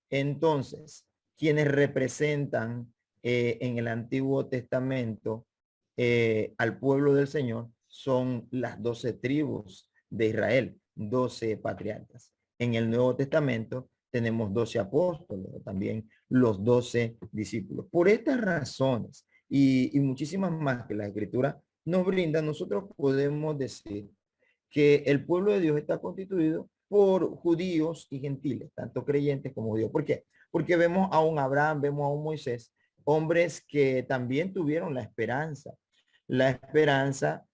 Speaker 3: Entonces, quienes representan en el Antiguo Testamento al pueblo del Señor son las 12 tribus de Israel, 12 patriarcas. En el Nuevo Testamento tenemos 12 apóstoles, también los 12 discípulos. Por estas razones y muchísimas más que la Escritura nos brinda, nosotros podemos decir que el pueblo de Dios está constituido por judíos y gentiles, tanto creyentes como judíos. ¿Por qué? Porque vemos a un Abraham, vemos a un Moisés, hombres que también tuvieron la esperanza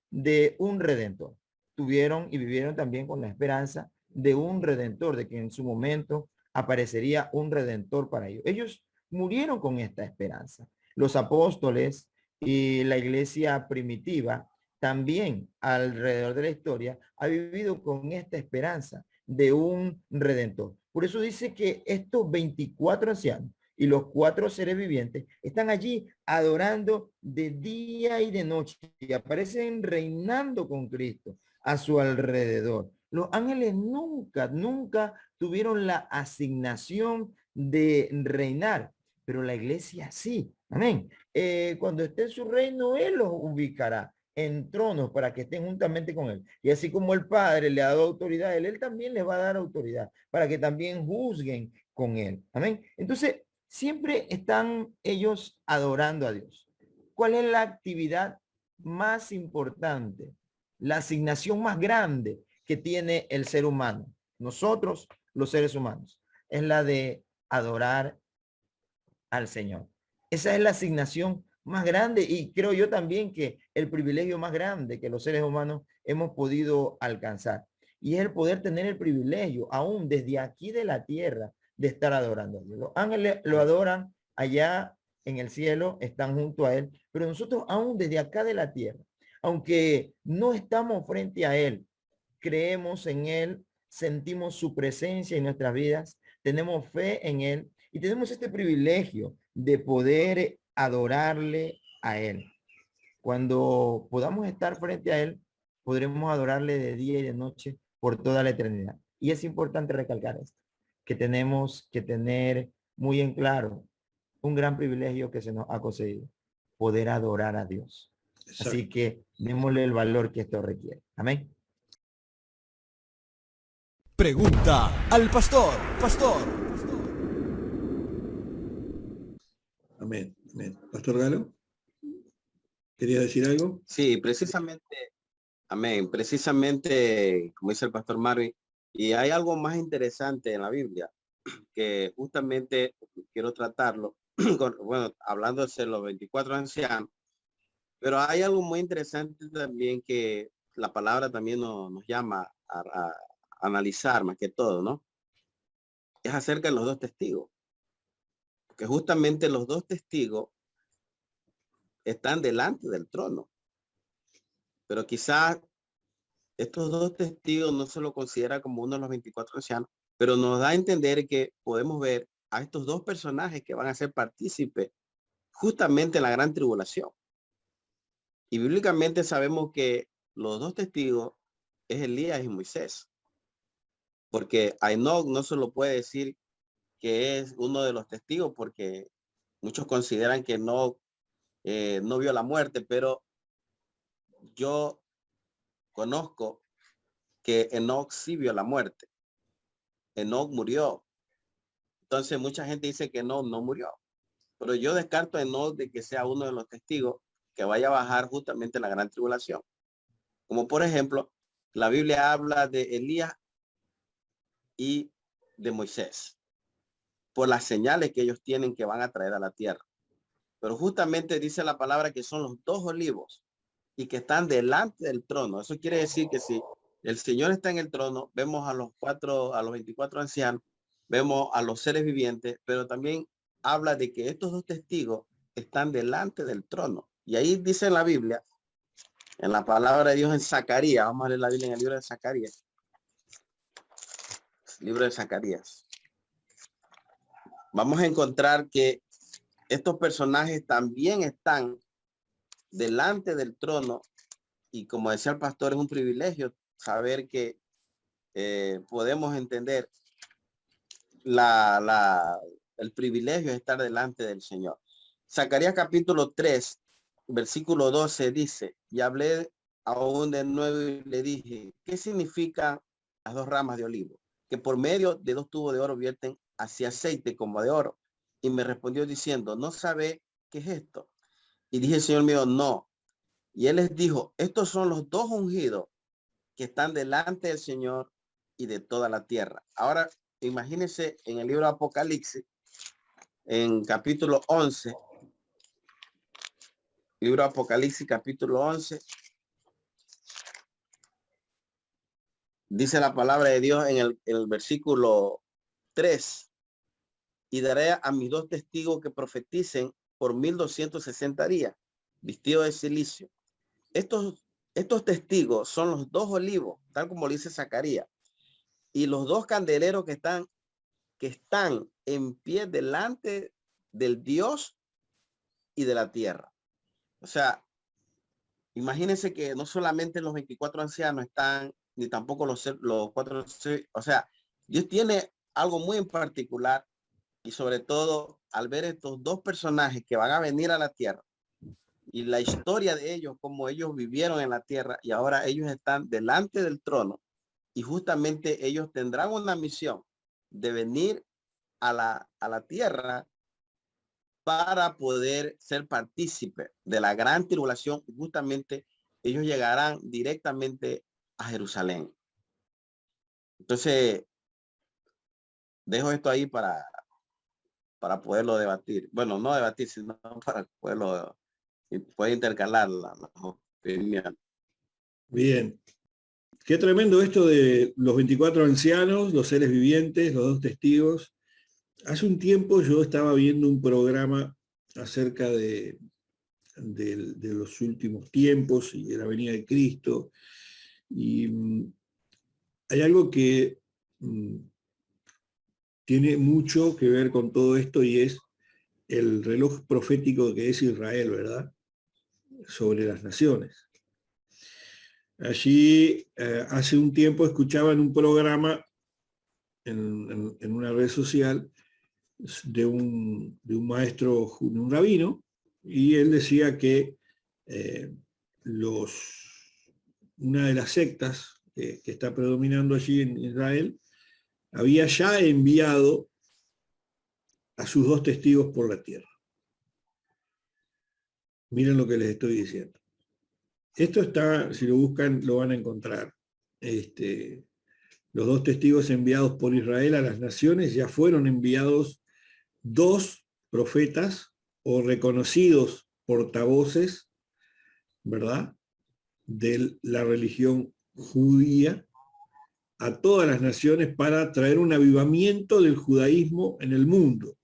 Speaker 3: de un redentor. Tuvieron y vivieron también con la esperanza de un redentor, de que en su momento aparecería un redentor para ellos. Ellos murieron con esta esperanza. Los apóstoles y la iglesia primitiva también alrededor de la historia ha vivido con esta esperanza de un redentor. Por eso dice que estos 24 ancianos y los 4 seres vivientes están allí adorando de día y de noche y aparecen reinando con Cristo a su alrededor. Los ángeles nunca tuvieron la asignación de reinar, pero la iglesia sí. Amén. Cuando esté en su reino, Él los ubicará en tronos para que estén juntamente con Él. Y así como el Padre le ha dado autoridad a Él, Él también les va a dar autoridad para que también juzguen con Él. Amén. Entonces, siempre están ellos adorando a Dios. ¿Cuál es la actividad más importante? La asignación más grande que tiene el ser humano. Nosotros, los seres humanos, es la de adorar al Señor. Esa es la asignación más grande y creo yo también que el privilegio más grande que los seres humanos hemos podido alcanzar. Y es el poder tener el privilegio, aún desde aquí de la tierra, de estar adorando a Dios. Los ángeles lo adoran allá en el cielo, están junto a Él, pero nosotros aún desde acá de la tierra, aunque no estamos frente a Él, creemos en Él, sentimos su presencia en nuestras vidas, tenemos fe en Él y tenemos este privilegio de poder adorarle a Él. Cuando podamos estar frente a Él, podremos adorarle de día y de noche por toda la eternidad. Y es importante recalcar esto, que tenemos que tener muy en claro un gran privilegio que se nos ha concedido, poder adorar a Dios. Exacto. Así que démosle el valor que esto requiere. Amén.
Speaker 1: Pregunta al pastor.
Speaker 2: Amén. Amén. Pastor Galo, ¿quería decir algo?
Speaker 6: Sí, precisamente, amén, precisamente, como dice el pastor Marvin, y hay algo más interesante en la Biblia, que justamente quiero tratarlo, bueno, hablando de los 24 ancianos, pero hay algo muy interesante también que la palabra también nos llama a analizar más que todo, ¿no? Es acerca de los 2 testigos. Porque justamente los 2 testigos están delante del trono. Pero quizás estos 2 testigos no se lo considera como uno de los 24 ancianos, pero nos da a entender que podemos ver a estos 2 personajes que van a ser partícipes justamente en la gran tribulación. Y bíblicamente sabemos que los 2 testigos es Elías y Moisés. Porque a Enoc no se lo puede decir que es uno de los testigos porque muchos consideran que no vio la muerte, pero yo conozco que Enoc sí vio la muerte. Enoc murió. Entonces mucha gente dice que no murió. Pero yo descarto a Enoc de que sea uno de los testigos que vaya a bajar justamente en la gran tribulación. Como por ejemplo, la Biblia habla de Elías y de Moisés. por las señales que ellos tienen que van a traer a la tierra. Pero justamente dice la palabra que son los dos olivos y que están delante del trono. Eso quiere decir que si el Señor está en el trono, vemos a los 24 ancianos, vemos a los seres vivientes, pero también habla de que estos dos testigos están delante del trono. Y ahí dice en la Biblia, en la palabra de Dios en Zacarías, vamos a leer la Biblia en el libro de Zacarías. Libro de Zacarías. Vamos a encontrar que estos personajes también están delante del trono, y como decía el pastor, es un privilegio saber que podemos entender el privilegio de estar delante del Señor. Zacarías capítulo 3, versículo 12 dice, y hablé aún de nuevo y le dije, ¿qué significan las dos ramas de olivo? Que por medio de dos tubos de oro vierten hacia aceite como de oro. Y me respondió diciendo, ¿no sabe qué es esto? Y dije, Señor mío, no. Y él les dijo, estos son los dos ungidos que están delante del Señor y de toda la tierra. Ahora, imagínense en el libro de Apocalipsis, en capítulo 11, libro de Apocalipsis, capítulo 11, dice la palabra de Dios en el versículo 3, y daré a mis dos testigos que profeticen por 1260 días, vestidos de silicio. Estos testigos son los dos olivos, tal como dice Zacarías, y los dos candeleros que están en pie delante del Dios y de la tierra. O sea, imagínense que no solamente los 24 ancianos están, ni tampoco los 4, o sea, Dios tiene algo muy en particular, y sobre todo al ver estos dos personajes que van a venir a la tierra y la historia de ellos, cómo ellos vivieron en la tierra y ahora ellos están delante del trono, y justamente ellos tendrán una misión de venir a la tierra para poder ser partícipe de la gran tribulación. Justamente ellos llegarán directamente a Jerusalén. Entonces, dejo esto ahí para poderlo debatir. Bueno, no debatir, sino para poderlo intercalar las opiniones.
Speaker 2: Bien. Qué tremendo esto de los 24 ancianos, los seres vivientes, los dos testigos. Hace un tiempo yo estaba viendo un programa acerca de los últimos tiempos y de la venida de Cristo. Y hay algo que tiene mucho que ver con todo esto, y es el reloj profético que es Israel, ¿verdad? Sobre las naciones. Allí hace un tiempo escuchaba en un programa, en una red social, de un maestro, de un rabino, y él decía que una de las sectas que está predominando allí en Israel había ya enviado a sus dos testigos por la tierra. Miren lo que les estoy diciendo. Esto está, si lo buscan, lo van a encontrar. Los dos testigos enviados por Israel a las naciones, ya fueron enviados dos profetas o reconocidos portavoces, ¿verdad?, de la religión judía a todas las naciones para traer un avivamiento del judaísmo en el mundo.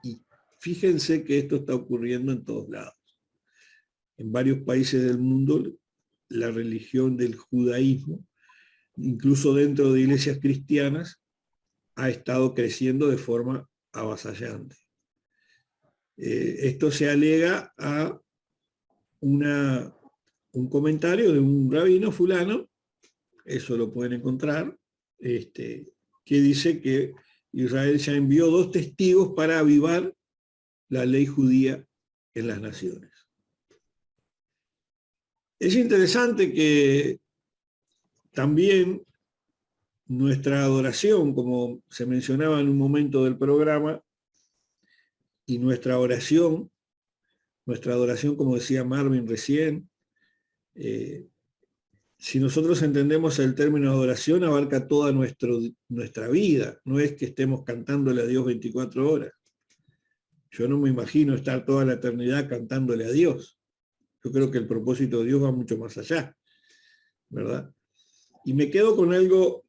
Speaker 2: Y fíjense que esto está ocurriendo en todos lados. En varios países del mundo, la religión del judaísmo, incluso dentro de iglesias cristianas, ha estado creciendo de forma avasallante. Esto se alega a un comentario de un rabino fulano, eso lo pueden encontrar, que dice que Israel ya envió dos testigos para avivar la ley judía en las naciones. Es interesante que también nuestra adoración, como se mencionaba en un momento del programa, y nuestra adoración, como decía Marvin recién, Si nosotros entendemos el término adoración, abarca toda nuestra vida. No es que estemos cantándole a Dios 24 horas. Yo no me imagino estar toda la eternidad cantándole a Dios. Yo creo que el propósito de Dios va mucho más allá, ¿verdad? Y me quedo con algo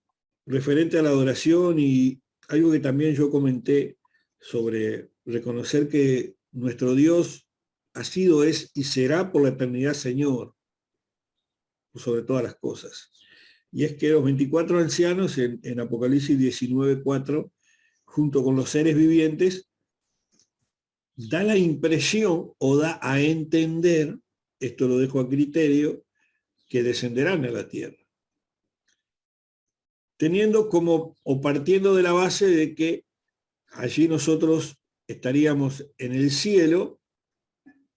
Speaker 2: referente a la adoración y algo que también yo comenté sobre reconocer que nuestro Dios ha sido, es y será por la eternidad Señor, sobre todas las cosas. Y es que los 24 ancianos en Apocalipsis 19:4, junto con los seres vivientes, da la impresión o da a entender, esto lo dejo a criterio, que descenderán a la tierra. Teniendo como, o partiendo de la base de que allí nosotros estaríamos en el cielo,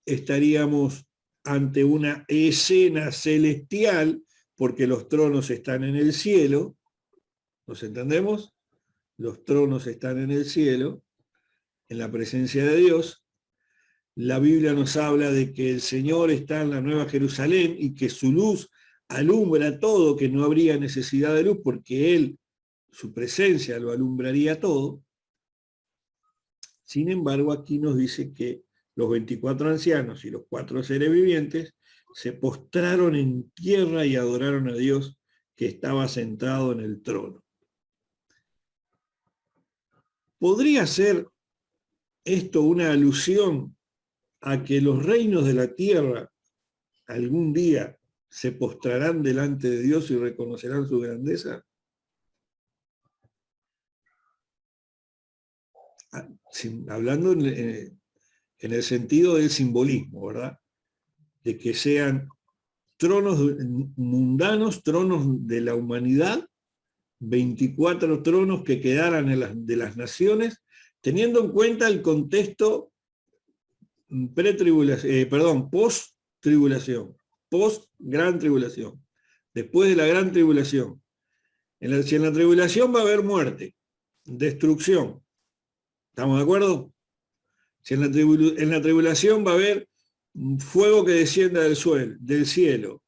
Speaker 2: estaríamos ante una escena celestial, porque los tronos están en el cielo, ¿nos entendemos? Los tronos están en el cielo, en la presencia de Dios. La Biblia nos habla de que el Señor está en la Nueva Jerusalén y que su luz alumbra todo, que no habría necesidad de luz porque Él, su presencia lo alumbraría todo. Sin embargo, aquí nos dice que los 24 ancianos y los 4 seres vivientes se postraron en tierra y adoraron a Dios que estaba sentado en el trono. ¿Podría ser esto una alusión a que los reinos de la tierra algún día se postrarán delante de Dios y reconocerán su grandeza? Hablando en el sentido del simbolismo, ¿verdad? De que sean tronos mundanos, tronos de la humanidad, 24 tronos que quedaran de las naciones, teniendo en cuenta el contexto post-tribulación, post-gran tribulación, después de la gran tribulación. Si en la tribulación va a haber muerte, destrucción, ¿estamos de acuerdo? Si en la tribulación va a haber fuego que descienda del cielo,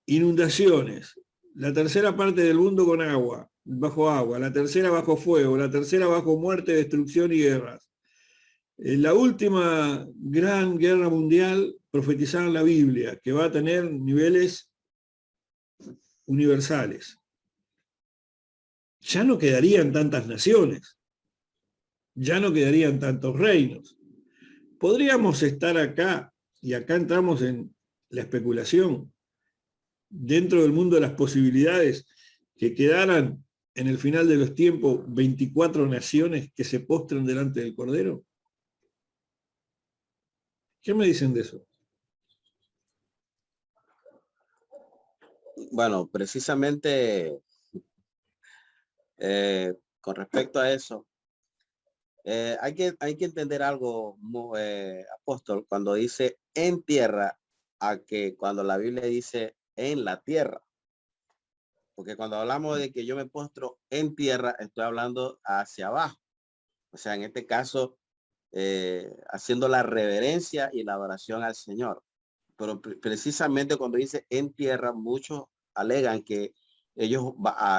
Speaker 2: inundaciones, la tercera parte del mundo con agua, bajo agua, la tercera bajo fuego, la tercera bajo muerte, destrucción y guerras. La última gran guerra mundial profetizada en la Biblia, que va a tener niveles universales. Ya no quedarían tantas naciones, ya no quedarían tantos reinos. Podríamos estar acá, y acá entramos en la especulación, dentro del mundo de las posibilidades, que quedaran en el final de los tiempos 24 naciones que se postren delante del Cordero. ¿Qué me dicen de eso?
Speaker 6: Bueno, precisamente con respecto a eso, hay que entender algo, apóstol, cuando dice en tierra, a que cuando la Biblia dice en la tierra. Porque cuando hablamos de que yo me postro en tierra, estoy hablando hacia abajo. O sea, en este caso, haciendo la reverencia y la adoración al Señor. Pero precisamente cuando dice en tierra, muchos alegan que ellos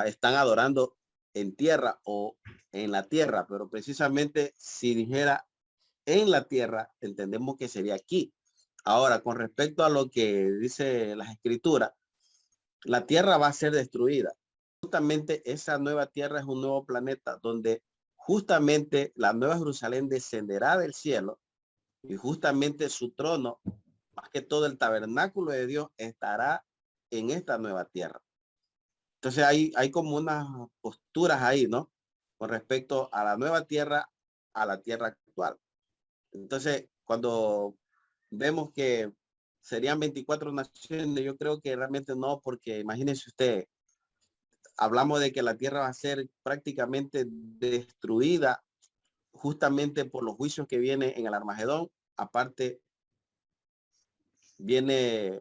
Speaker 6: están adorando en tierra o en la tierra, pero precisamente si dijera en la tierra, entendemos que sería aquí. Ahora, con respecto a lo que dice las escrituras, la tierra va a ser destruida. Justamente esa nueva tierra es un nuevo planeta donde justamente la nueva Jerusalén descenderá del cielo y justamente su trono, más que todo el tabernáculo de Dios, estará en esta nueva tierra. Entonces hay como unas posturas ahí, ¿no? Con respecto a la nueva tierra, a la tierra actual. Entonces, cuando vemos que serían 24 naciones, yo creo que realmente no, porque imagínense usted, hablamos de que la tierra va a ser prácticamente destruida justamente por los juicios que vienen en el Armagedón. Aparte, viene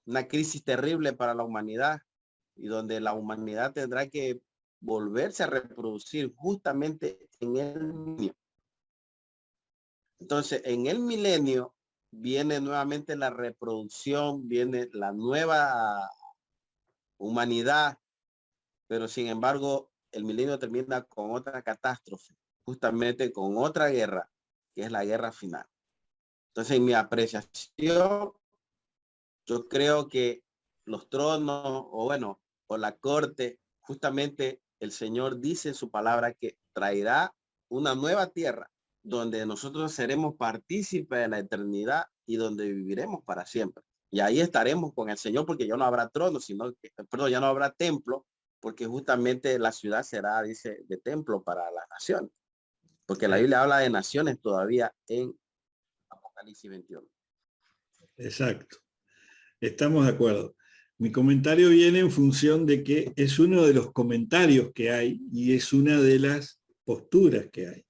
Speaker 6: una crisis terrible para la humanidad y donde la humanidad tendrá que volverse a reproducir justamente en el milenio. Entonces, en el milenio, viene nuevamente la reproducción, viene la nueva humanidad, pero sin embargo el milenio termina con otra catástrofe, justamente con otra guerra, que es la guerra final. Entonces, en mi apreciación, yo creo que los tronos, o bueno, o la corte, justamente el Señor dice en su palabra que traerá una nueva tierra, donde nosotros seremos partícipes de la eternidad y donde viviremos para siempre. Y ahí estaremos con el Señor, porque ya no habrá trono, sino que, perdón, ya no habrá templo, porque justamente la ciudad será, dice, de templo para las naciones. Porque la Biblia habla de naciones todavía en Apocalipsis 21.
Speaker 2: Exacto. Estamos de acuerdo. Mi comentario viene en función de que es uno de los comentarios que hay y es una de las posturas que hay,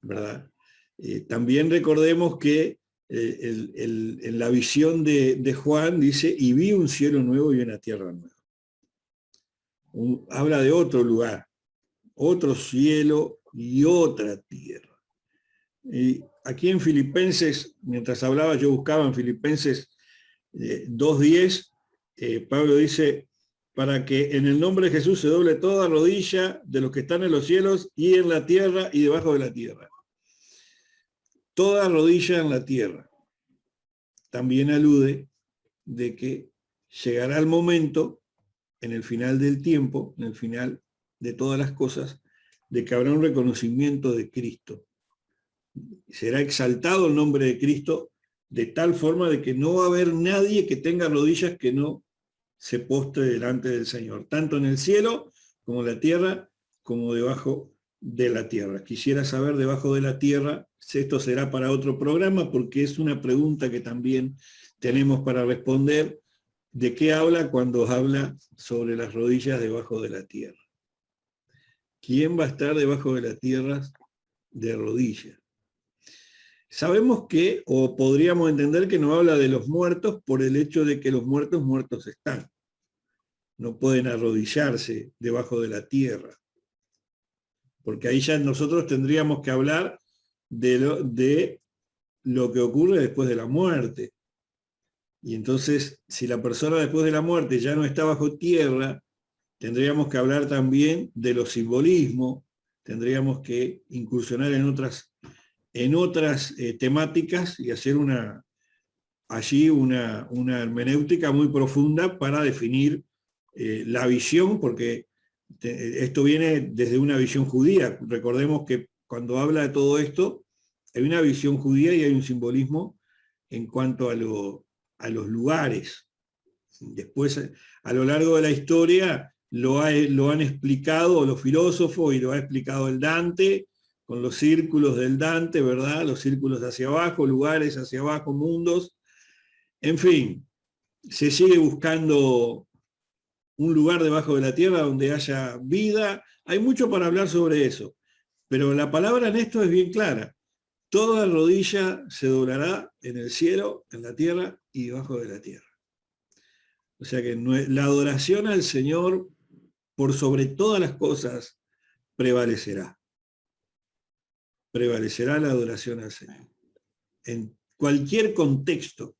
Speaker 2: ¿verdad? También recordemos que en la visión de Juan dice, y vi un cielo nuevo y una tierra nueva. Habla de otro lugar, otro cielo y otra tierra. Y aquí en Filipenses, mientras hablaba, yo buscaba en Filipenses 2:10, Pablo dice, para que en el nombre de Jesús se doble toda rodilla de los que están en los cielos y en la tierra y debajo de la tierra. Toda rodilla en la tierra. También alude de que llegará el momento, en el final del tiempo, en el final de todas las cosas, de que habrá un reconocimiento de Cristo. Será exaltado el nombre de Cristo de tal forma de que no va a haber nadie que tenga rodillas que no se postre delante del Señor, tanto en el cielo como en la tierra, como debajo de la tierra. Quisiera saber debajo de la tierra, esto será para otro programa, porque es una pregunta que también tenemos para responder, ¿de qué habla cuando habla sobre las rodillas debajo de la tierra? ¿Quién va a estar debajo de la tierra de rodillas? Sabemos que, o podríamos entender que no habla de los muertos por el hecho de que los muertos están. No pueden arrodillarse debajo de la tierra. Porque ahí ya nosotros tendríamos que hablar de lo que ocurre después de la muerte. Y entonces, si la persona después de la muerte ya no está bajo tierra, tendríamos que hablar también de los simbolismos, tendríamos que incursionar en otras temáticas y hacer allí una hermenéutica muy profunda para definir la visión, porque esto viene desde una visión judía. Recordemos que cuando habla de todo esto, hay una visión judía y hay un simbolismo en cuanto a los lugares. Después, a lo largo de la historia, lo han explicado los filósofos y lo ha explicado el Dante, con los círculos del Dante, ¿verdad? Los círculos hacia abajo, lugares hacia abajo, mundos. En fin, se sigue buscando un lugar debajo de la tierra donde haya vida. Hay mucho para hablar sobre eso, pero la palabra en esto es bien clara. Toda rodilla se doblará en el cielo, en la tierra y debajo de la tierra. O sea que la adoración al Señor por sobre todas las cosas prevalecerá. Prevalecerá la adoración al Señor. En cualquier contexto,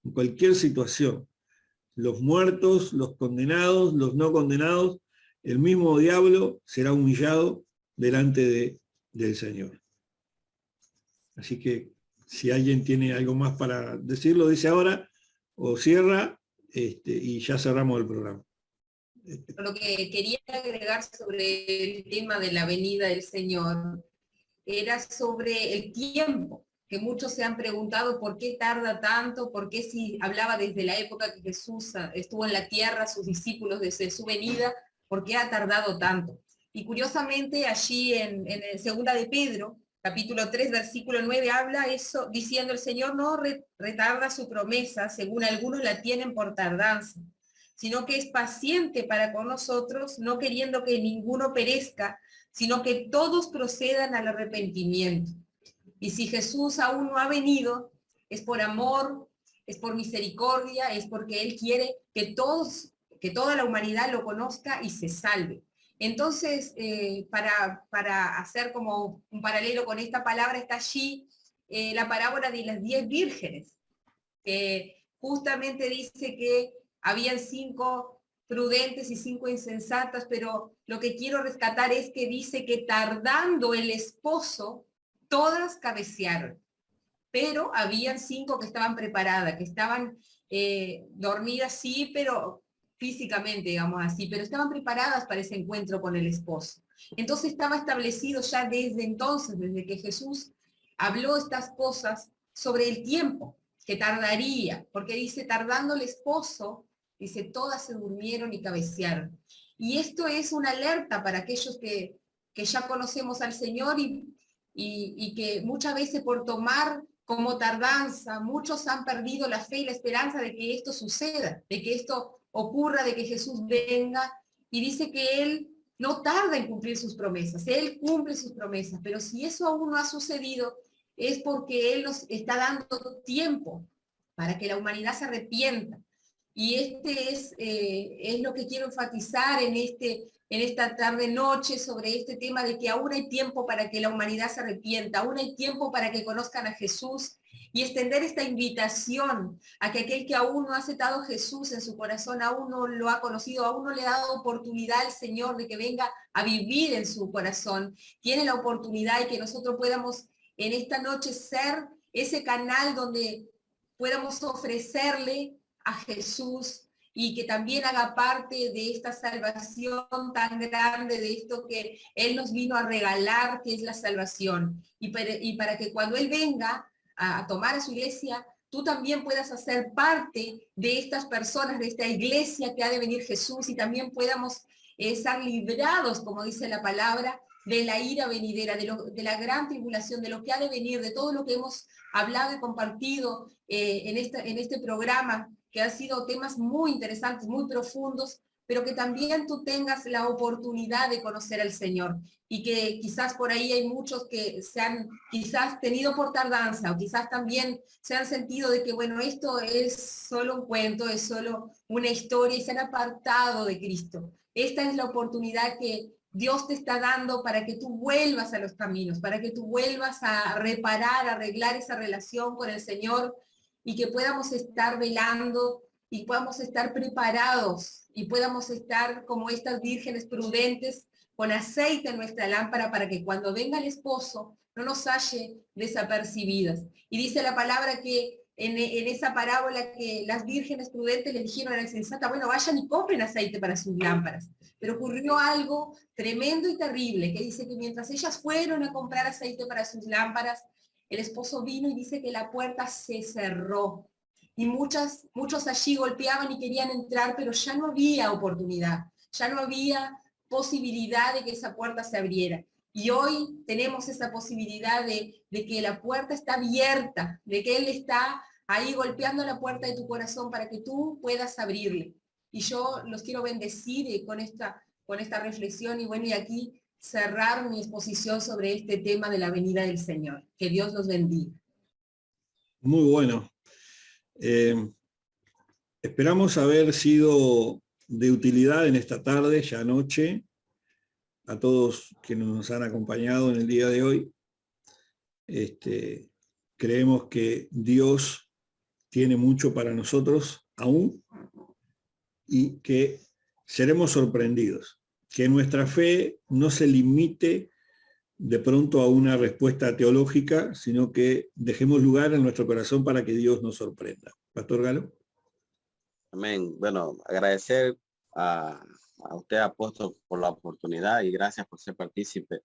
Speaker 2: en cualquier situación, los muertos, los condenados, los no condenados, el mismo diablo será humillado delante del Señor. Así que si alguien tiene algo más para decirlo, dice ahora, o cierra, y ya cerramos el programa.
Speaker 4: Lo que quería agregar sobre el tema de la venida del Señor era sobre el tiempo, que muchos se han preguntado por qué tarda tanto, por qué si hablaba desde la época que Jesús estuvo en la tierra, sus discípulos desde su venida, por qué ha tardado tanto. Y curiosamente allí en el segunda de Pedro, capítulo 3, versículo 9, habla eso, diciendo el Señor no retarda su promesa, según algunos la tienen por tardanza, sino que es paciente para con nosotros, no queriendo que ninguno perezca, sino que todos procedan al arrepentimiento. Y si Jesús aún no ha venido, es por amor, es por misericordia, es porque Él quiere que toda la humanidad lo conozca y se salve. Entonces, para hacer como un paralelo con esta palabra, está allí la parábola de las 10 vírgenes, que justamente dice que habían 5 prudentes y 5 insensatas, pero lo que quiero rescatar es que dice que tardando el esposo, todas cabecearon, pero habían 5 que estaban preparadas, que estaban dormidas, sí, pero físicamente, digamos así, pero estaban preparadas para ese encuentro con el esposo. Entonces estaba establecido ya desde entonces, desde que Jesús habló estas cosas, sobre el tiempo que tardaría, porque dice, tardando el esposo, dice, todas se durmieron y cabecearon. Y esto es una alerta para aquellos que ya conocemos al Señor y que muchas veces por tomar como tardanza, muchos han perdido la fe y la esperanza de que esto suceda, de que esto ocurra, de que Jesús venga, y dice que Él no tarda en cumplir sus promesas, Él cumple sus promesas, pero si eso aún no ha sucedido, es porque Él nos está dando tiempo para que la humanidad se arrepienta. Y es lo que quiero enfatizar en esta tarde-noche sobre este tema de que aún hay tiempo para que la humanidad se arrepienta, aún hay tiempo para que conozcan a Jesús, y extender esta invitación a que aquel que aún no ha aceptado a Jesús en su corazón, aún no lo ha conocido, aún no le ha dado oportunidad al Señor de que venga a vivir en su corazón, tiene la oportunidad, y que nosotros podamos en esta noche ser ese canal donde podamos ofrecerle a Jesús, y que también haga parte de esta salvación tan grande, de esto que Él nos vino a regalar, que es la salvación. Y para que cuando Él venga a tomar a su iglesia, tú también puedas hacer parte de estas personas, de esta iglesia que ha de venir Jesús, y también podamos ser librados, como dice la palabra, de la ira venidera, de la gran tribulación, de lo que ha de venir, de todo lo que hemos hablado y compartido en este programa, que han sido temas muy interesantes, muy profundos, pero que también tú tengas la oportunidad de conocer al Señor, y que quizás por ahí hay muchos que se han quizás tenido por tardanza, o quizás también se han sentido de que, bueno, esto es solo un cuento, es solo una historia, y se han apartado de Cristo. Esta es la oportunidad que Dios te está dando para que tú vuelvas a los caminos, para que tú vuelvas a reparar, a arreglar esa relación con el Señor, y que podamos estar velando y podamos estar preparados y podamos estar como estas vírgenes prudentes con aceite en nuestra lámpara, para que cuando venga el esposo no nos halle desapercibidas. Y dice la palabra que en esa parábola que las vírgenes prudentes le dijeron a la insensata, bueno, vayan y compren aceite para sus lámparas. Pero ocurrió algo tremendo y terrible, que dice que mientras ellas fueron a comprar aceite para sus lámparas, el esposo vino y dice que la puerta se cerró. Y muchos allí golpeaban y querían entrar, pero ya no había oportunidad, ya no había posibilidad de que esa puerta se abriera. Y hoy tenemos esa posibilidad de que la puerta está abierta, de que Él está ahí golpeando la puerta de tu corazón para que tú puedas abrirle. Y yo los quiero bendecir con esta reflexión, y bueno, y aquí cerrar mi exposición sobre este tema de la venida del Señor. Que Dios los bendiga.
Speaker 2: Muy bueno. Esperamos haber sido de utilidad en esta tarde, ya noche, a todos quienes nos han acompañado en el día de hoy. Creemos que Dios tiene mucho para nosotros aún, y que seremos sorprendidos, que nuestra fe no se limite de pronto a una respuesta teológica, sino que dejemos lugar en nuestro corazón para que Dios nos sorprenda. Pastor Galo.
Speaker 6: Amén. Bueno, agradecer a usted, apóstol, por la oportunidad, y gracias por ser partícipe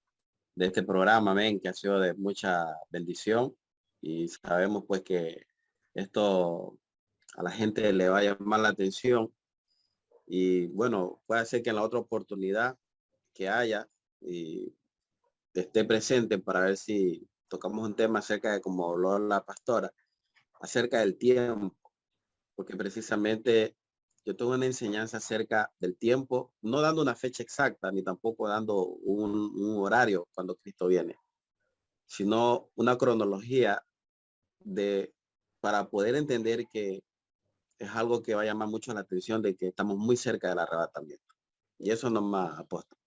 Speaker 6: de este programa, amén, que ha sido de mucha bendición, y sabemos pues que esto a la gente le va a llamar la atención, y bueno, puede ser que en la otra oportunidad que haya y esté presente para ver si tocamos un tema acerca de, como habló la pastora, acerca del tiempo, porque precisamente yo tengo una enseñanza acerca del tiempo, no dando una fecha exacta, ni tampoco dando un horario cuando Cristo viene, sino una cronología para poder entender que es algo que va a llamar mucho la atención, de que estamos muy cerca del arrebatamiento. Y eso no más, apóstol.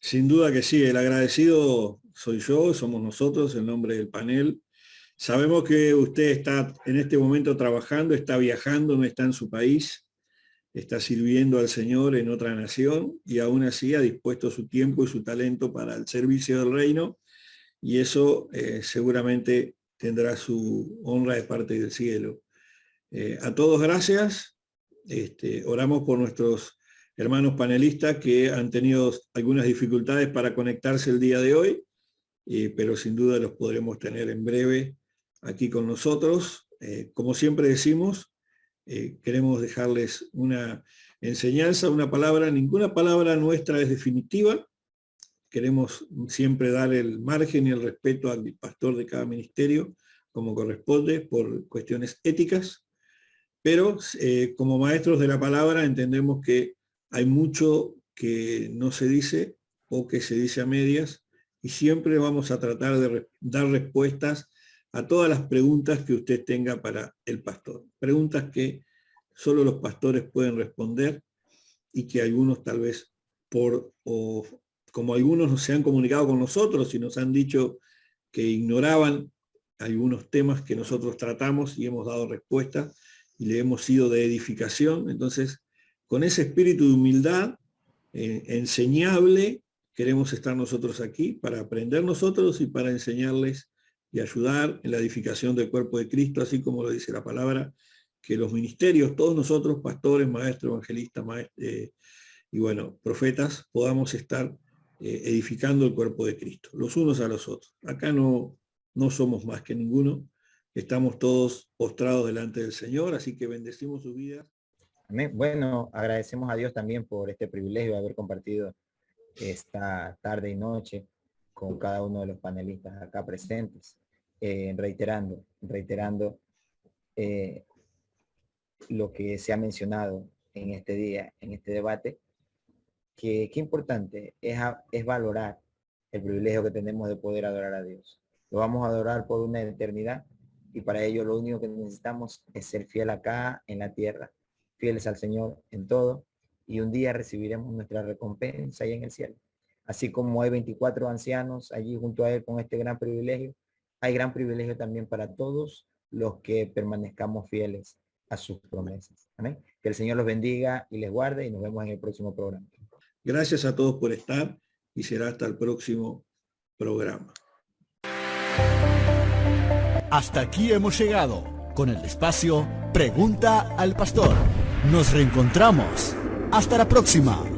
Speaker 2: Sin duda que sí, el agradecido soy yo, somos nosotros, en nombre del panel, Sabemos que usted está en este momento trabajando, está viajando, no está en su país, está sirviendo al Señor en otra nación y aún así ha dispuesto su tiempo y su talento para el servicio del reino, y eso seguramente tendrá su honra de parte del cielo. A todos gracias. Oramos por nuestros hermanos panelistas que han tenido algunas dificultades para conectarse el día de hoy, pero sin duda los podremos tener en breve aquí con nosotros. Como siempre decimos, queremos dejarles una enseñanza, una palabra. Ninguna palabra nuestra es definitiva. Queremos siempre dar el margen y el respeto al pastor de cada ministerio, como corresponde, por cuestiones éticas. Pero como maestros de la palabra entendemos que hay mucho que no se dice o que se dice a medias, y siempre vamos a tratar de dar respuestas a todas las preguntas que usted tenga para el pastor. Preguntas que solo los pastores pueden responder y que algunos tal vez como algunos no se han comunicado con nosotros y nos han dicho que ignoraban algunos temas que nosotros tratamos y hemos dado respuesta y le hemos sido de edificación. Entonces, con ese espíritu de humildad enseñable, queremos estar nosotros aquí para aprender nosotros y para enseñarles y ayudar en la edificación del cuerpo de Cristo, así como lo dice la palabra, que los ministerios, todos nosotros, pastores, maestros, evangelistas, y bueno, profetas, podamos estar edificando el cuerpo de Cristo, los unos a los otros. Acá no somos más que ninguno, estamos todos postrados delante del Señor, así que bendecimos su vida.
Speaker 3: Amén. Bueno, agradecemos a Dios también por este privilegio de haber compartido esta tarde y noche con cada uno de los panelistas acá presentes, reiterando lo que se ha mencionado en este día, en este debate, que qué importante es valorar el privilegio que tenemos de poder adorar a Dios. Lo vamos a adorar por una eternidad, y para ello lo único que necesitamos es ser fiel acá en la tierra, fieles al Señor en todo, y un día recibiremos nuestra recompensa ahí en el cielo. Así como hay 24 ancianos allí junto a Él con este gran privilegio, hay gran privilegio también para todos los que permanezcamos fieles a sus promesas. Amén. Que el Señor los bendiga y les guarde, y nos vemos en el próximo programa.
Speaker 2: Gracias a todos por estar, y será hasta el próximo programa.
Speaker 1: Hasta aquí hemos llegado con el espacio Pregunta al Pastor. Nos reencontramos. Hasta la próxima.